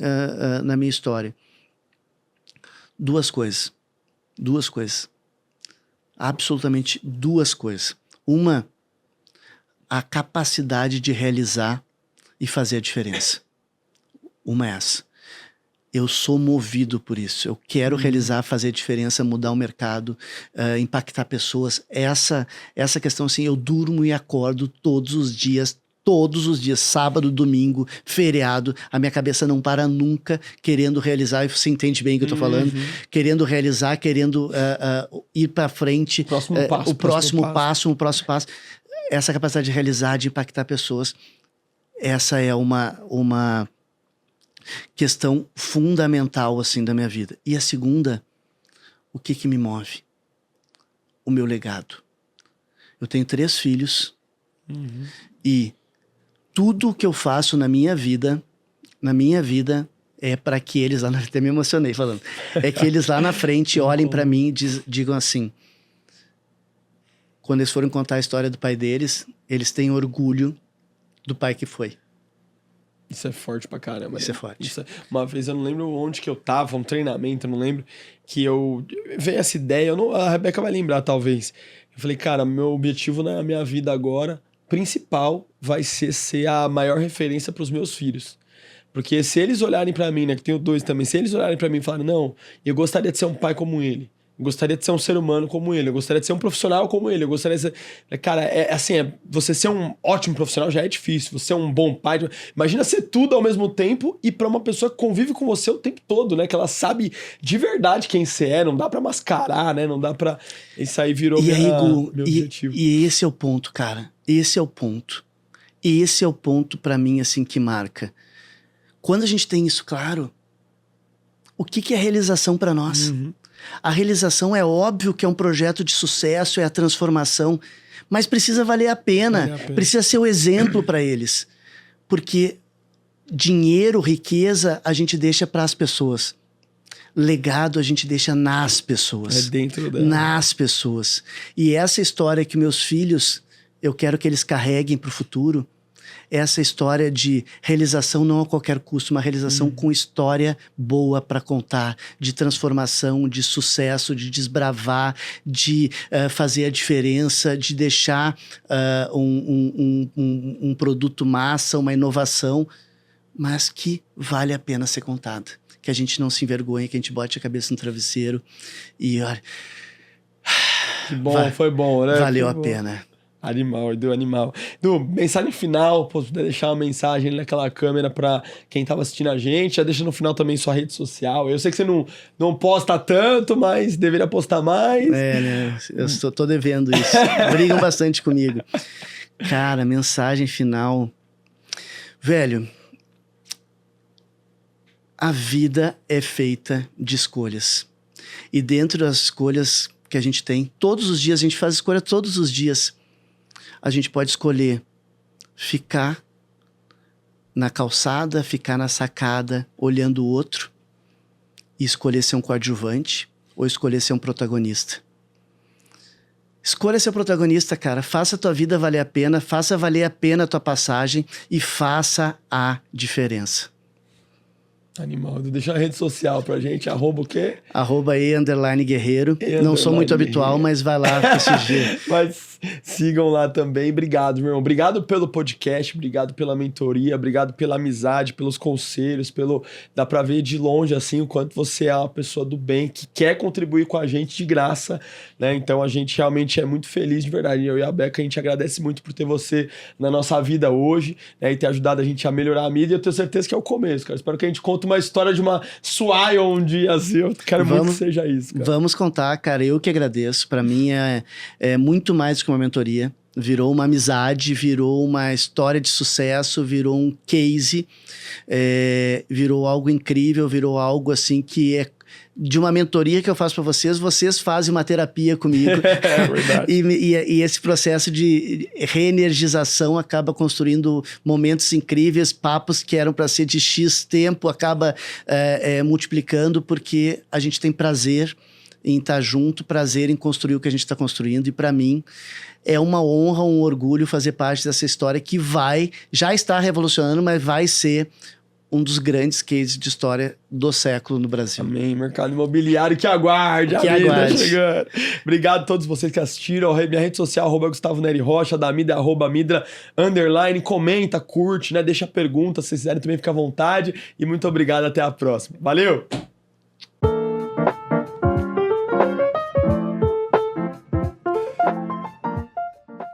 na minha história. Duas coisas. Absolutamente 2 coisas. Uma, a capacidade de realizar e fazer a diferença. Uma é essa. Eu sou movido por isso. Eu quero realizar, fazer a diferença, mudar o mercado, impactar pessoas. Essa questão assim, eu durmo e acordo todos os dias, sábado, domingo, feriado, a minha cabeça não para nunca querendo realizar, e você entende bem o que eu tô falando, querendo realizar, querendo ir para frente, o próximo passo. Essa capacidade de realizar, de impactar pessoas, essa é uma questão fundamental assim da minha vida. E a segunda, o que me move? O meu legado. Eu tenho 3 filhos e tudo o que eu faço na minha vida é para que eles lá até me emocionei falando, é que eles lá na frente olhem para mim e digam assim, quando eles forem contar a história do pai deles, eles têm orgulho do pai que foi. Isso é forte pra caramba. Isso é forte. Uma vez, eu não lembro onde que eu tava, um treinamento, eu não lembro, que veio essa ideia, a Rebeca vai lembrar talvez. Eu falei, cara, meu objetivo na minha vida agora, principal, vai ser a maior referência pros meus filhos. Porque se eles olharem pra mim, né, que tenho 2 também, se eles olharem pra mim e falarem, não, eu gostaria de ser um pai como ele, eu gostaria de ser um ser humano como ele, eu gostaria de ser um profissional como ele, eu gostaria de ser... Cara, você ser um ótimo profissional já é difícil, você ser um bom pai, imagina ser tudo ao mesmo tempo e pra uma pessoa que convive com você o tempo todo, né, que ela sabe de verdade quem você é, não dá pra mascarar, né, não dá pra... Isso aí virou meu objetivo. E esse é o ponto, cara, esse é o ponto pra mim, assim, que marca. Quando a gente tem isso claro, o que é realização pra nós? A realização é óbvio que é um projeto de sucesso, é a transformação, mas precisa valer a pena. Precisa ser o exemplo para eles. Porque dinheiro, riqueza, a gente deixa para as pessoas. Legado a gente deixa nas pessoas. É dentro dela. Nas pessoas. E essa história que meus filhos, eu quero que eles carreguem para o futuro, essa história de realização não a qualquer custo, uma realização com história boa para contar, de transformação, de sucesso, de desbravar, de fazer a diferença, de deixar um produto massa, uma inovação, mas que vale a pena ser contada. Que a gente não se envergonhe, que a gente bote a cabeça no travesseiro e olha... Que bom, foi bom, né? Valeu a pena. Animal, Edu, animal. Edu, mensagem final, pô, se puder deixar uma mensagem naquela câmera pra quem tava assistindo a gente, já deixa no final também sua rede social. Eu sei que você não posta tanto, mas deveria postar mais. Né? Eu tô devendo isso. Brigam bastante comigo. Cara, mensagem final. Velho, a vida é feita de escolhas. E dentro das escolhas que a gente tem, todos os dias, a gente faz escolha todos os dias. A gente pode escolher ficar na calçada, ficar na sacada, olhando o outro, e escolher ser um coadjuvante, ou escolher ser um protagonista. Escolha ser protagonista, cara. Faça a tua vida valer a pena, faça valer a pena a tua passagem e faça a diferença. Animal. Deixa a rede social pra gente, arroba o quê? Arroba _guerreiro. Não sou muito habitual, mas vai lá prestigiar. Mas sigam lá também. Obrigado, meu irmão. Obrigado pelo podcast, obrigado pela mentoria, obrigado pela amizade, pelos conselhos, dá pra ver de longe, assim, o quanto você é uma pessoa do bem, que quer contribuir com a gente de graça, né? Então a gente realmente é muito feliz, de verdade. Eu e a Beca, a gente agradece muito por ter você na nossa vida hoje, né? E ter ajudado a gente a melhorar a mídia. E eu tenho certeza que é o começo, cara. Espero que a gente conte uma história de uma Swile um dia, assim. Eu quero muito que seja isso, cara. Vamos contar, cara. Eu que agradeço. Pra mim é muito mais do que uma mentoria. Virou uma amizade, virou uma história de sucesso, virou um case, virou algo incrível, virou algo assim que é de uma mentoria que eu faço para vocês fazem uma terapia comigo. É verdade. e esse processo de reenergização acaba construindo momentos incríveis, papos que eram para ser de X tempo, acaba multiplicando porque a gente tem prazer em estar junto, prazer em construir o que a gente está construindo, e para mim é uma honra, um orgulho fazer parte dessa história que já está revolucionando, mas vai ser um dos grandes cases de história do século no Brasil. Amém. Mercado imobiliário que aguarde. Que Amém, aguarde. Tá chegando. Obrigado a todos vocês que assistiram. Minha rede social, @Gustavo Neri Rocha, da Midra, @Midra_. Comenta, curte, né? Deixa pergunta, se vocês quiserem também, fica à vontade. E muito obrigado, até a próxima. Valeu!